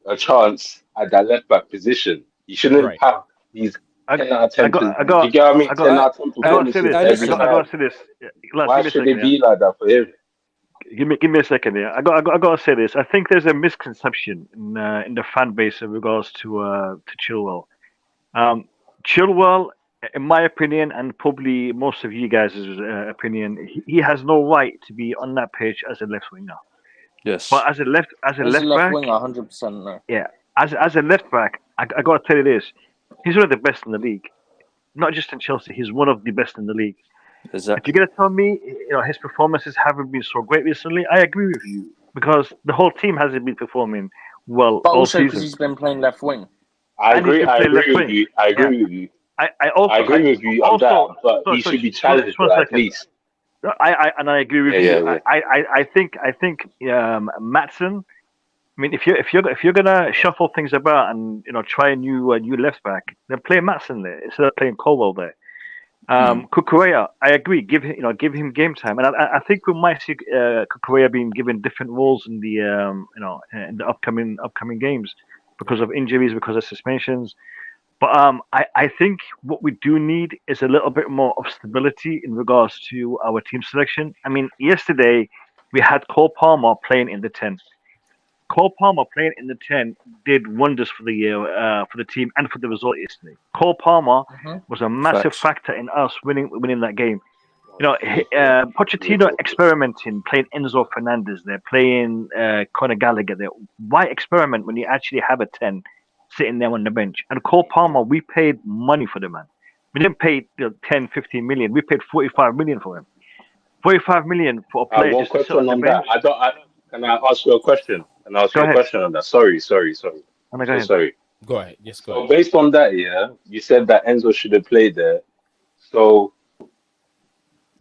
a chance at that left back position. He shouldn't Right. have these I 10 out of 10. Do you got get what I mean? I 10 got out of 10 I got to say performances this. every listen. I time. got to say this. Lads, Why give me a should second. it be like that for him? Give me a second here. I got to say this. I think there's a misconception in the fan base in regards to Chilwell. Chilwell, in my opinion, and probably most of you guys' opinion, he has no right to be on that pitch as a left winger. Yes. But as a left As a left left back, winger, 100% no. yeah, as a left back, I got to tell you this: he's one of the best in the league. Not just in Chelsea, he's one of the best in the league. If Exactly. you're gonna tell me, his performances haven't been so great recently, I agree with you because the whole team hasn't been performing well But all also because season, he's been playing left wing. and he's been playing left wing. I Yeah, agree with you. I I also agree with you on also that, but he sorry, should be just challenged one at second. least. I agree with Yeah, you. yeah, I think Matson. I mean, if you're gonna shuffle things about and try a new left back, then play Matson there instead of playing Colwell there. Cucurella, I agree. Give him game time, and I think we might see Cucurella being given different roles in the in the upcoming games because of injuries, because of suspensions. But I think what we do need is a little bit more of stability in regards to our team selection. I mean, yesterday we had Cole Palmer playing in the 10. Cole Palmer playing in the 10 did wonders for the team and for the result yesterday. Cole Palmer was a massive Facts. factor in us winning that game. Pochettino experimenting, playing Enzo Fernandez there, playing Conor Gallagher there. Why experiment when you actually have a 10 sitting there on the bench? And Cole Palmer, we paid money for the man. We didn't pay 10, 15 million. We paid 45 million for him. 45 million for a player One just to sit on question the on that. bench. Can I ask you a question? Can I ask Go you a ahead. question on that? Sorry. Go So ahead. sorry. Go ahead. Yes, go So ahead. based on that, yeah, you said that Enzo should have played there. So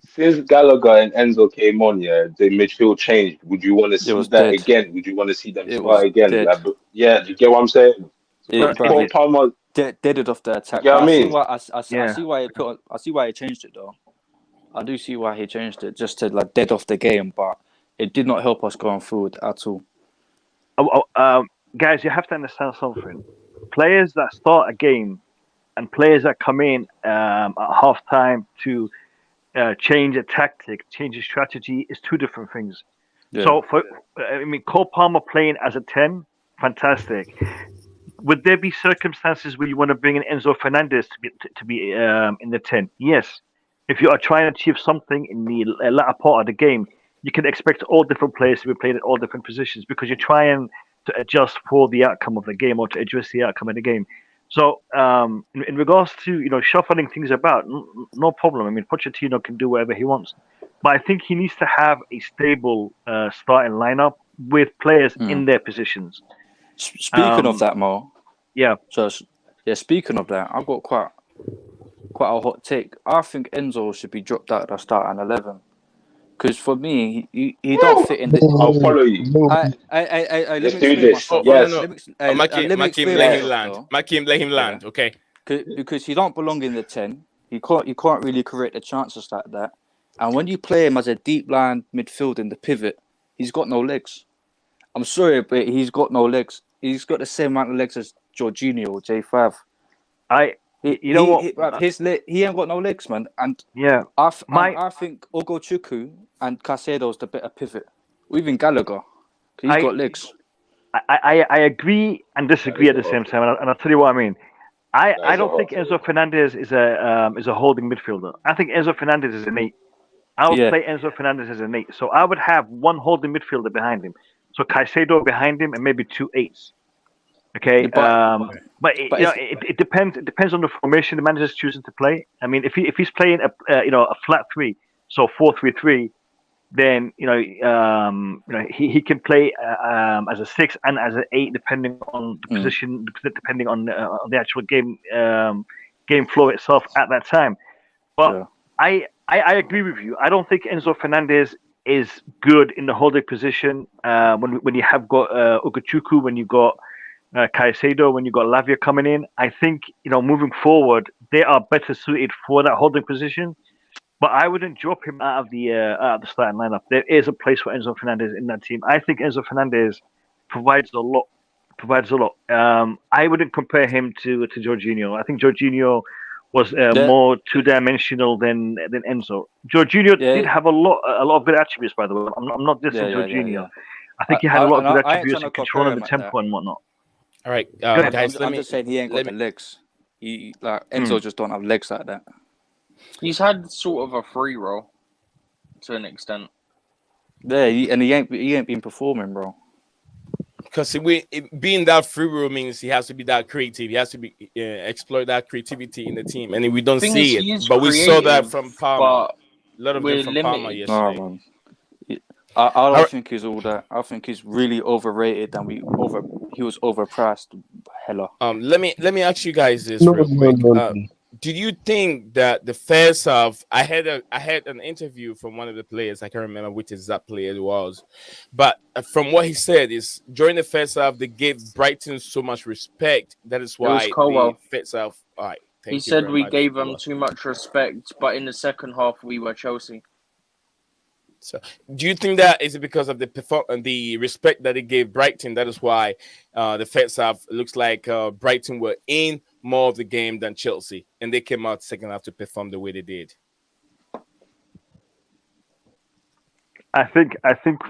since Gallagher and Enzo came on, yeah, the midfield changed. Would you want to It see was that dead. again? Would you want to see them It start was again? dead. Like, yeah, do you get what I'm saying? It, Cole bruv, Palmer, deaded off the you attack. get But what I I see mean? why I Yeah. see why I see why he changed it though. I do see why he changed it just to like dead off the game, but it did not help us going forward at all. Guys, you have to understand something. Players that start a game and players that come in at halftime to change a tactic, change a strategy is two different things. Yeah. So, Cole Palmer playing as a 10, fantastic. Would there be circumstances where you want to bring in Enzo Fernandez to be in the 10? Yes. If you are trying to achieve something in the latter part of the game, you can expect all different players to be played at all different positions because you're trying to adjust for the outcome of the game or to address the outcome of the game. So, in regards to shuffling things about, no problem. I mean, Pochettino can do whatever he wants, but I think he needs to have a stable starting lineup with players in their positions. Speaking of that, Mo. Yeah. So yeah, speaking of that, I've got quite a hot take. I think Enzo should be dropped out of the starting 11 because for me, he don't fit in the. I'll follow you. Let me Let's do explain this. myself. Yes. Let me explain let him myself, land. though. Makim, let him land. Okay. Because he don't belong in the 10. You can't really create the chances like that. And when you play him as a deep line midfield in the pivot, he's got no legs. I'm sorry, but he's got no legs. He's got the same amount of legs as Jorginho or J5. He ain't got no legs, man. And Yeah, I think Ogochukwu and Caicedo's the better pivot. Or even Gallagher. He's got legs. I agree and disagree at the same time, and I'll tell you what I mean. I don't think Enzo Fernandez is a holding midfielder. I think Enzo Fernandez is an 8. I would play Enzo Fernandez as an 8. So I would have one holding midfielder behind him. So Caicedo behind him and maybe 2 8s. Okay, but it depends. It depends on the formation the manager's choosing to play. I mean, if he's playing a flat 3, so 4-3-3, then he can play as a 6 and as an 8 depending on the position, depending on the actual game flow itself at that time. But I agree with you. I don't think Enzo Fernandez is good in the holding position when you have got Ogochukwu, when you got Caicedo, when you got Lavia coming in. I think moving forward they are better suited for that holding position. But I wouldn't drop him out of the starting lineup. There is a place for Enzo Fernandez in that team. I think Enzo Fernandez provides a lot. I wouldn't compare him to Jorginho. I think Jorginho was more two-dimensional than Enzo. Jorginho did have a lot of good attributes, by the way. I'm not dissing Jorginho. I think he had a lot of good attributes in controlling the tempo and whatnot. All right, guys. I'm just saying he ain't got the legs. Enzo just don't have legs like that. He's had sort of a free roll to an extent. Yeah, he ain't been performing, bro. Because being that free roll means he has to be that creative. He has to be exploit that creativity in the team, and we don't see it. But we saw that from Palmer. A lot of it from Palmer yesterday. No, man. I don't think he's all that. I think he's really overrated, and he was overpriced. Hella. Let me ask you guys this real quick. Did you think that the first half? I had an interview from one of the players. I can't remember which exact player it was, but from what he said is during the first half they gave Brighton so much respect. That is why the first half. All right, he said we gave them too much respect, but in the second half we were Chelsea. So, do you think that is it because of the respect that they gave Brighton? That is why the first half looks like Brighton were in more of the game than Chelsea, and they came out second half to perform the way they did. I think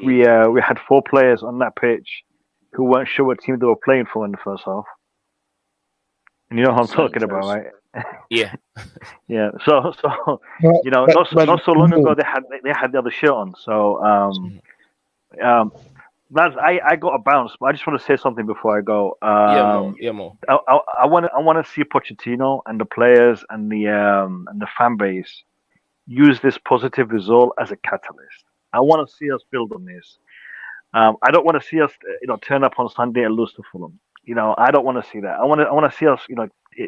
we had 4 players on that pitch who weren't sure what team they were playing for in the first half, and you know what I'm talking about, right? Yeah. Yeah. So not so long ago they had the other shirt on. So I got a bounce, but I just want to say something before I go. Mo. I want to see Pochettino and the players and the fan base use this positive result as a catalyst. I want to see us build on this. I don't want to see us turn up on Sunday and lose to Fulham. I don't want to see that. I want to see us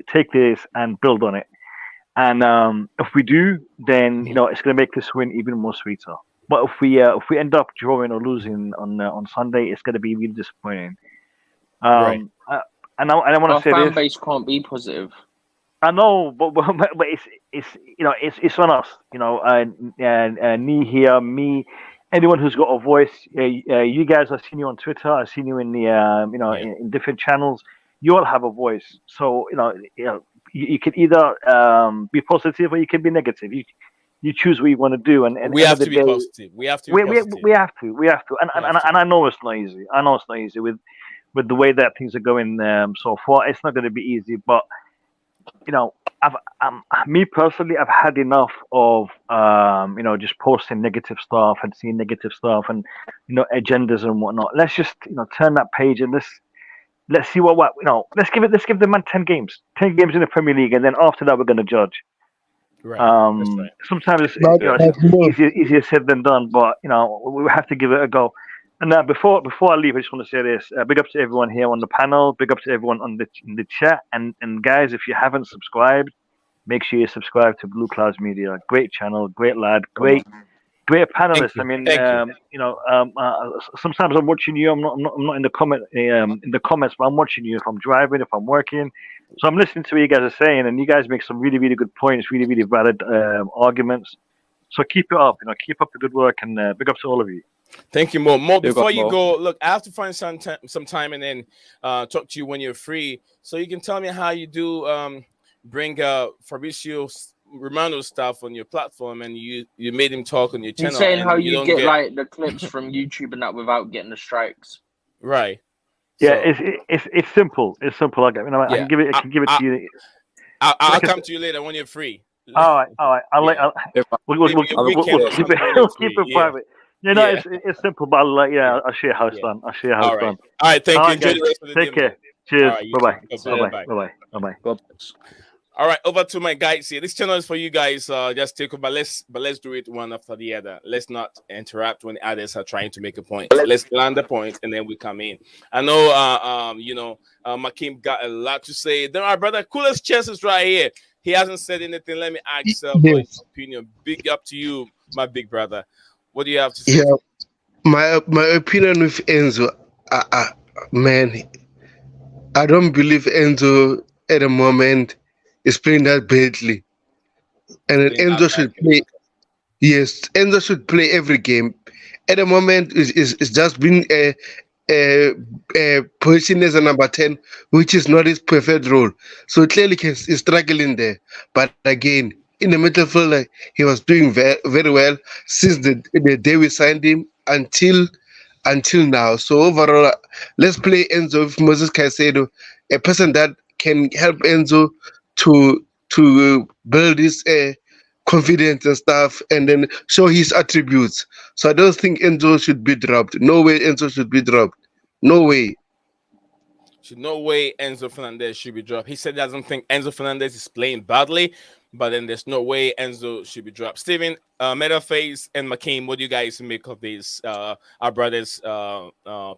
take this and build on it. And if we do, then it's going to make this win even more sweeter. But if we end up drawing or losing on Sunday, it's going to be really disappointing. Right. And I want to say our fan this. base can't be positive. I know, but it's on us. Me here, me, anyone who's got a voice. You guys, I've seen you on Twitter. I've seen you in the in different channels. You all have a voice, so you can either be positive or you can be negative. You choose what you want to do, and we have to be positive. We have to. We have to. And I know it's not easy. I know it's not easy with the way that things are going so far. It's not going to be easy, but me personally, I've had enough of just posting negative stuff and seeing negative stuff and agendas and whatnot. Let's just turn that page and let's see what let's give the man 10 games in the Premier League, and then after that we're going to judge. Right. That's right. Sometimes it's easier said than done, but we have to give it a go. And before I leave, I just want to say this: big up to everyone here on the panel, big up to everyone in the chat, and guys, if you haven't subscribed, make sure you subscribe to Blueclouds Media. Great channel, great lad, great panelists. I mean, sometimes I'm watching you. I'm not in the comments, but I'm watching you if I'm driving, if I'm working. So I'm listening to what you guys are saying, and you guys make some really, really good points, really, really valid arguments. So keep it up, keep up the good work, and big up to all of you. Thank you, Mo. Before you go, look, I have to find some time and then talk to you when you're free, so you can tell me how you do bring Fabricio Romano's stuff on your platform, and you made him talk on your He's channel, saying and how you you don't get get like the clips from YouTube and that without getting the strikes. right. Yeah, So it's simple. It's simple. I yeah, can give it. I can give it to you. I'll Like I come said, to you later when you're free. all right. Yeah, If I, maybe a I've got weekend We'll or the, keep it. something when you're We'll keep free. it Yeah, private. You know, yeah, it's simple, but yeah, I'll show you how it's yeah. done. I'll show you how All it's right, done. all right. Thank All you. right, Enjoy guys. the rest of the Take day, man. care. All Cheers. right, you Bye too. bye. Bye Bye bye. bye. Bye. Bye bye. Bye bye. God, All right, over to my guys here. This channel is for you guys. Just take over. Let's do it one after the other. Let's not interrupt when others are trying to make a point. Let's land the point and then we come in. I know Makim got a lot to say. Then our brother Coolest Chess is right here. He hasn't said anything. Let me ask for your Yes. opinion. Big up to you, my big brother. What do you have to say? Yeah. My opinion with Enzo, man, I don't believe Enzo at the moment is playing that badly, and then Playing that Enzo should badly. play. Yes, Enzo should play every game. At the moment, is just being a position as a number 10, which is not his preferred role. So clearly, he's struggling there. But again, in the midfield, he was doing very well since the day we signed him until now. So overall, let's play Enzo with Moses Caicedo, a person that can help Enzo to build his confidence and stuff, and then show his attributes. So I don't think Enzo should be dropped. No way Enzo should be dropped. No way. No way Enzo Fernandez should be dropped. He said he doesn't think Enzo Fernandez is playing badly, but then there's no way Enzo should be dropped. Steven, Metaface, and McCain, what do you guys make of this? Our brother's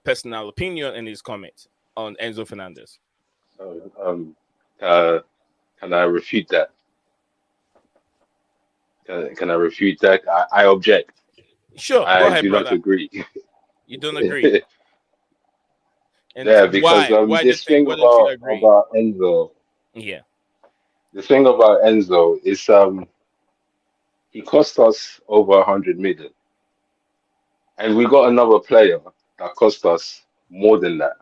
personal opinion and his comment on Enzo Fernandez. Can I refute that? Can I refute that? I object. Sure, go I ahead, do not brother. agree. You don't agree, and Yeah, because why? Why do you this think? thing Why don't you agree? about Enzo, Yeah, the thing about Enzo is he cost us over 100 million, and we got another player that cost us more than that,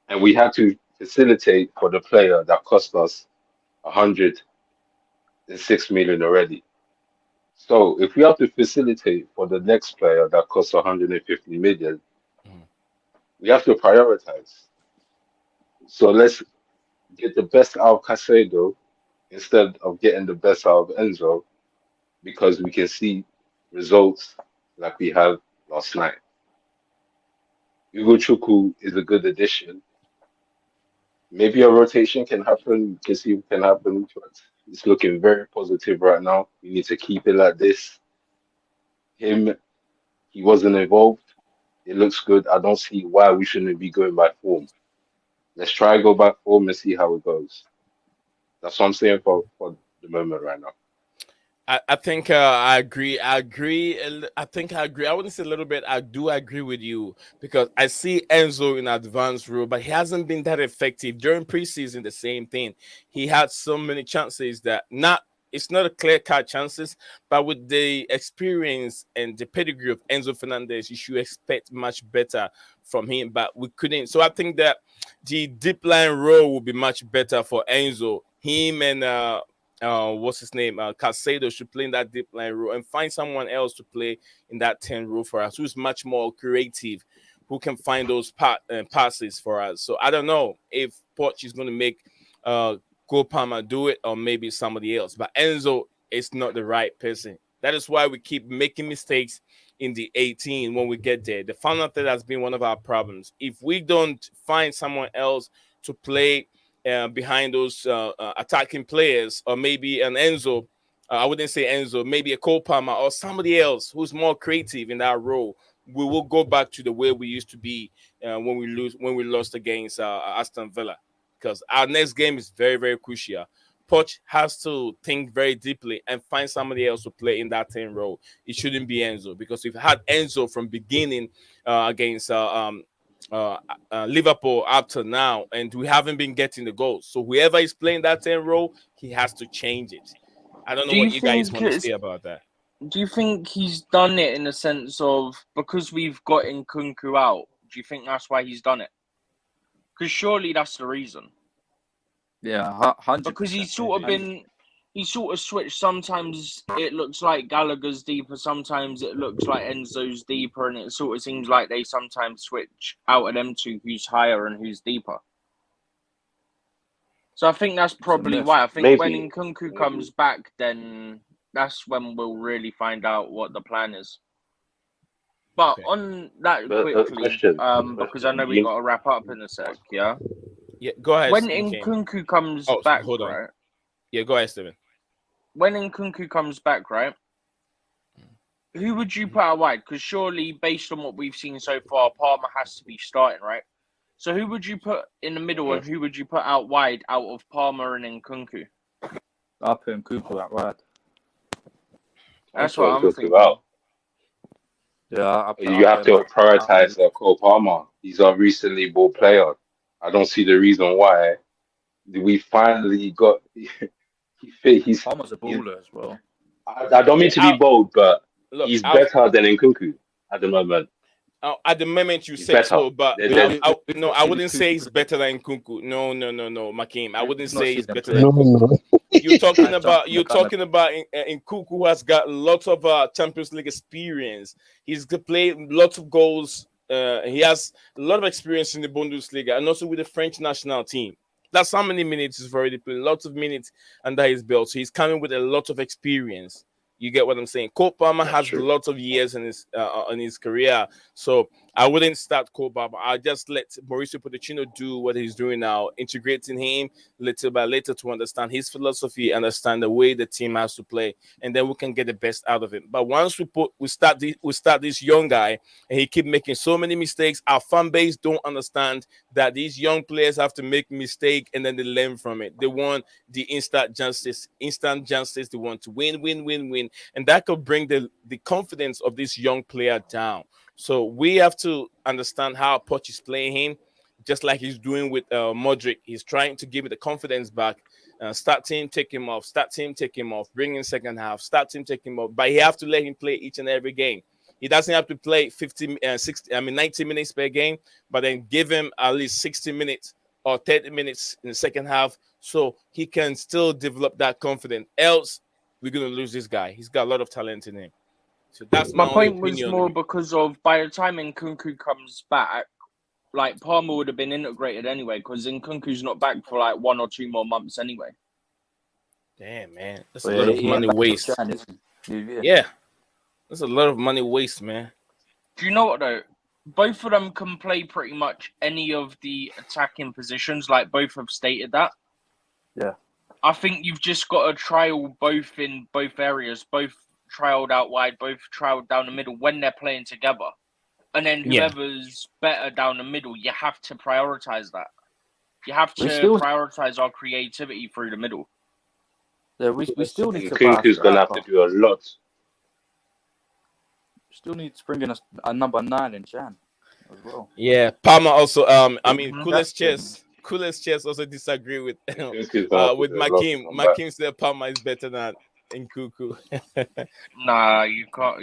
and we had to facilitate for the player that cost us 106 million already. So if we have to facilitate for the next player that costs 150 million, Mhm. we have to prioritize. So let's get the best out of Casado instead of getting the best out of Enzo, because we can see results like we had last night. Ugo Chuku is a good addition. Maybe a rotation can happen. We can see what can happen. But it's looking very positive right now. We need to keep it like this. He wasn't involved. It looks good. I don't see why we shouldn't be going by form. Let's try go by form and see how it goes. That's what I'm saying for the moment right now. I think I agree. I agree. I think I agree. I wouldn't say a little bit. I do agree with you because I see Enzo in advanced role, but he hasn't been that effective during preseason. The same thing. He had so many chances that not. It's not a clear cut chances, but with the experience and the pedigree of Enzo Fernandez, you should expect much better from him. But we couldn't. So I think that the deep line role will be much better for Enzo. Him and what's his name? Casado should play in that deep line role and find someone else to play in that 10 role for us who's much more creative, who can find those passes for us. So I don't know if Poch is going to make Cole Palmer do it or maybe somebody else, but Enzo is not the right person. That is why we keep making mistakes in the 18 when we get there. The final third has been one of our problems. If we don't find someone else to play behind those attacking players, or maybe an Enzo. I wouldn't say Enzo, maybe a Cole Palmer or somebody else who's more creative in that role. We will go back to the way we used to be when we lost against Aston Villa, because our next game is very, very crucial. Poch has to think very deeply and find somebody else to play in that 10 role. It shouldn't be Enzo, because we've had Enzo from beginning against Liverpool up to now, and we haven't been getting the goals. So whoever is playing that 10 role, he has to change it. I don't know Do you what you guys think want to say about that. do you think he's done it in the sense of because we've got Nkunku out? Do you think that's why he's done it? Because surely that's the reason. Yeah, 100%. Because he's sort of switched. Sometimes it looks like Gallagher's deeper, sometimes it looks like Enzo's deeper, and it sort of seems like they sometimes switch out of them two, who's higher and who's deeper. So I think that's probably why. I think when Nkunku comes back, then that's when we'll really find out what the plan is. But on that quickly, because I know we got to wrap up in a sec, yeah? Yeah, go ahead. When Nkunku comes back, hold on. right? Yeah, go ahead, Steven. When Nkunku comes back, right? Who would you put out wide? Because surely, based on what we've seen so far, Palmer has to be starting, right? So who would you put in the middle and who would you put out wide out of Palmer and Nkunku? I'll put Nkunku out wide. That's what I'm thinking. About. Yeah, you have to prioritize Cole Palmer. He's a recently bought player. I don't see the reason why we finally got. Palmer's a baller as well. I don't mean to be bold, but he's better than Nkunku at the moment. At the moment, you say so, but I wouldn't say he's better than Nkunku. No, Makim. I wouldn't say he's better than Nkunku. You're talking about Nkunku, who has got lots of Champions League experience. He's played lots of goals. He has a lot of experience in the Bundesliga and also with the French national team. That's how many minutes he's already played. Lots of minutes under his belt. So he's coming with a lot of experience. You get what I'm saying? Cole Palmer has lots of years in his career, so I wouldn't start Cole Palmer. I'll just let Mauricio Pochettino do what he's doing now, integrating him little by little to understand his philosophy, understand the way the team has to play, and then we can get the best out of him. But once we start this young guy, and he keep making so many mistakes, our fan base don't understand that these young players have to make mistake and then they learn from it. They want the instant justice. They want to win. And that could bring the confidence of this young player down. So we have to understand how Poch is playing him, just like he's doing with Modric. He's trying to give it the confidence back. Start him, take him off. Bring in second half. Start him, take him off. But you have to let him play each and every game. He doesn't have to play 90 minutes per game, but then give him at least 60 minutes or 30 minutes in the second half so he can still develop that confidence. Else, we're going to lose this guy. He's got a lot of talent in him. So that's my point was more because of by the time Nkunku comes back, like Palmer would have been integrated anyway because Nkunku's not back for like 1 or 2 more months anyway. Damn, man. That's a lot of money waste. Yeah. That's a lot of money waste, man. Do you know what, though? Both of them can play pretty much any of the attacking positions. Like, both have stated that. Yeah. I think you've just got to trial both in both areas. Both trialed out wide, both trialed down the middle when they're playing together. And then whoever's better down the middle, you have to prioritize that. You have to prioritize our creativity through the middle. Yeah, we still need to. Nkunku's going to have to do a lot. Still need to bring in a number 9 in Jan as well. Yeah, Palmer also. Coolest Chess also disagree with Makim. Makim said Palmer is better than Nkunku. Nah, you can't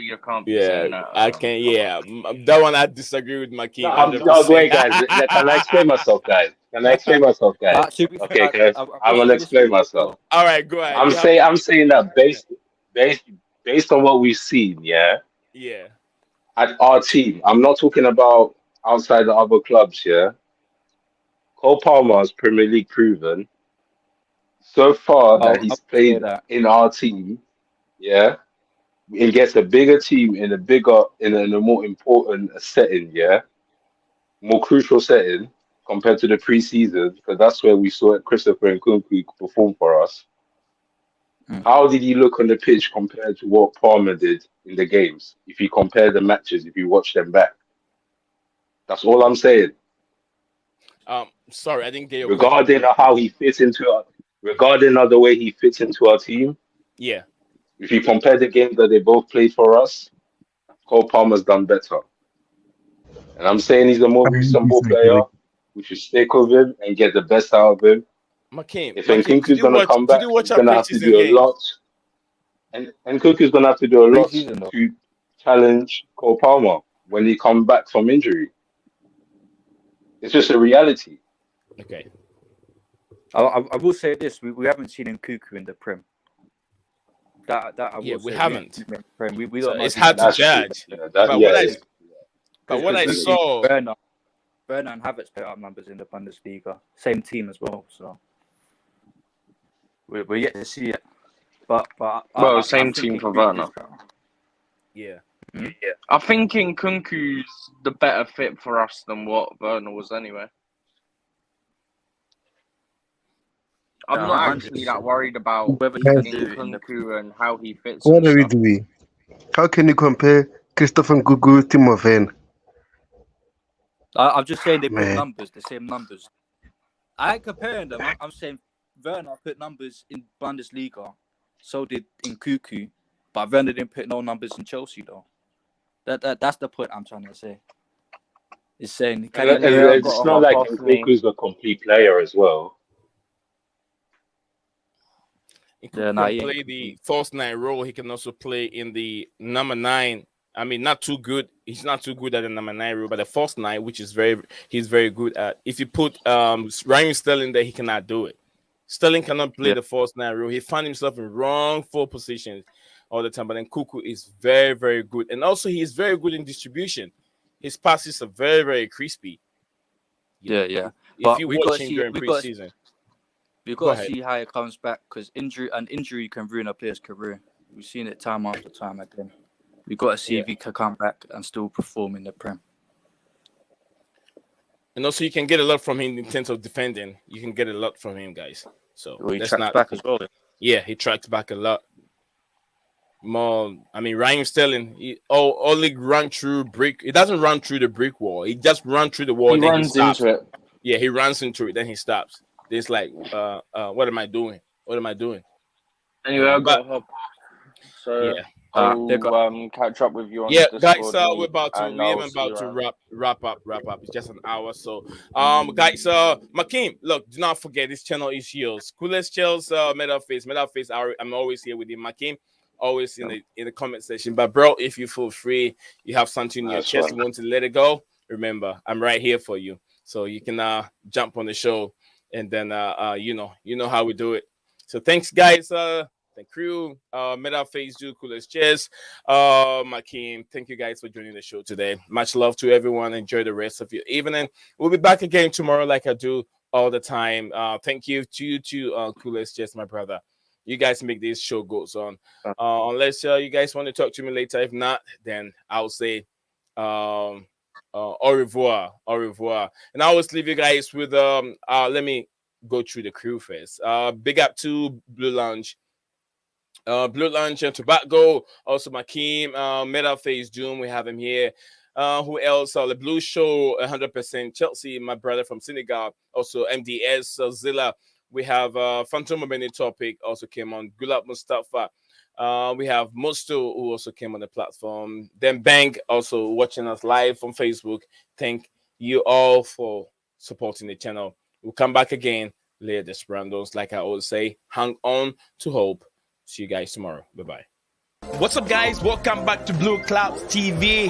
be saying that. I can. Yeah, that one I disagree with Makim. Wait, guys. Can I explain myself, guys? Okay, I'm gonna explain myself. All right, go ahead. I'm saying that based on what we've seen, yeah. Yeah. At our team, I'm not talking about outside the other clubs, yeah. Cole Palmer's Premier League proven so far that he's played in our team, yeah. Against a bigger team in a more important setting, yeah. More crucial setting compared to the pre-season, because that's where we saw Christopher Nkunku perform for us. How did he look on the pitch compared to what Palmer did in the games? If you compare the matches, if you watch them back, that's all I'm saying. Sorry, I didn't get your regarding question. How he fits into regarding the way he fits into our team. Yeah. If you compare the games that they both played for us, Cole Palmer's done better. And I'm saying he's a more reasonable player. We should stick with him and get the best out of him. If Nkunku's going to come back, he's going to have to do a lot. And Nkunku's going to have to do a lot to challenge Cole Palmer when he comes back from injury. It's just a reality. Okay. I will say this: we haven't seen Nkuku in the Prem. That I will Yeah, say. we haven't. We So don't know it's if he's hard to gonna That's true. judge. Yeah, But yeah, what I it's, but what I we've definitely. seen saw, Werner and Havertz put up numbers in the Bundesliga. Same team as well. So we're yet to see it. But Well, I same think team for Nkuku Werner. is better. yeah. I think Nkunku's the better fit for us than what Werner was anyway. I'm Yeah, not actually that 100%. worried about Whether he Guys, can do it in the Nkunku and how he fits what and are we stuff. doing? How can you compare Christopher Nkuku with Timo Werner? I'm just saying they put Man, numbers, the same numbers. I ain't comparing them. I'm saying Werner put numbers in Bundesliga, so did Nkuku, but Werner didn't put no numbers in Chelsea though. That's the point I'm trying to say. It's saying can And he Yeah, it's not but like personally, Nkunku's a complete player as well. He yeah, can he ain't play the false nine role. He can also play in the number 9. I mean, not too good. He's not too good at the number 9 role, but the false 9, which is he's very good at. If you put Raheem Sterling there, he cannot do it. Sterling cannot play the false 9 role. He found himself in wrongful positions all the time. But then Kuku is very, very good, and also he is very good in distribution. His passes are very, very crispy. Yeah. If But you we watch gotta him see. during preseason, We go gotta ahead. see how it comes back because injury can ruin a player's career. We've seen it time after time again. We gotta see if he can come back and still perform in the Prem. And also, you can get a lot from him in terms of defending. You can get a lot from him, guys. So Well, he that's tracks not. back as well. Yeah, he tracks back a lot. More. I mean, Raheem Sterling. He only run through brick. He doesn't run through the brick wall. He just run through the wall. he Then he runs stops. into it. Yeah, he runs into it. Then he stops. It's like, what am I doing? What am I doing? Anyway, I've got But to hop. So yeah. I'll catch up with you on Yeah, guys, Discord, we're mate, about to and I'll see you around. wrap up. It's just an hour. So guys, Makim, look, do not forget this channel is yours. Coolest Chels, Metal Face. I'm always here with you, Makim. Always in the comment section. But bro, if you feel free, you have something in your Nice chest, one. you want to let it go, remember, I'm right here for you. So you can jump on the show and then you know how we do it. So thanks, guys. The crew, Metal Face, do Coolest Chess, Makim. Thank you guys for joining the show today. Much love to everyone. Enjoy the rest of your evening. We'll be back again tomorrow, like I do all the time. Thank you to you too, Coolest Chess, my brother. You guys make this show goes on. Unless you guys want to talk to me later. If not, then I'll say au revoir. Au revoir. And I always leave you guys with let me go through the crew first. Big up to Blue Lounge. Blue Lunch and Tobacco, also Makim, Metal Face Doom, we have him here. Who else? The Blue Show, 100%. Chelsea, my brother from Senegal. Also MDS, Zilla. We have Phantom Many Topic also came on. Gulab Mustafa. We have Musto who also came on the platform. Then Bank also watching us live on Facebook. Thank you all for supporting the channel. We'll come back again later, Desperados. Like I always say, hang on to hope. See you guys tomorrow. Bye-bye. What's up, guys? Welcome back to Blueclouds TV.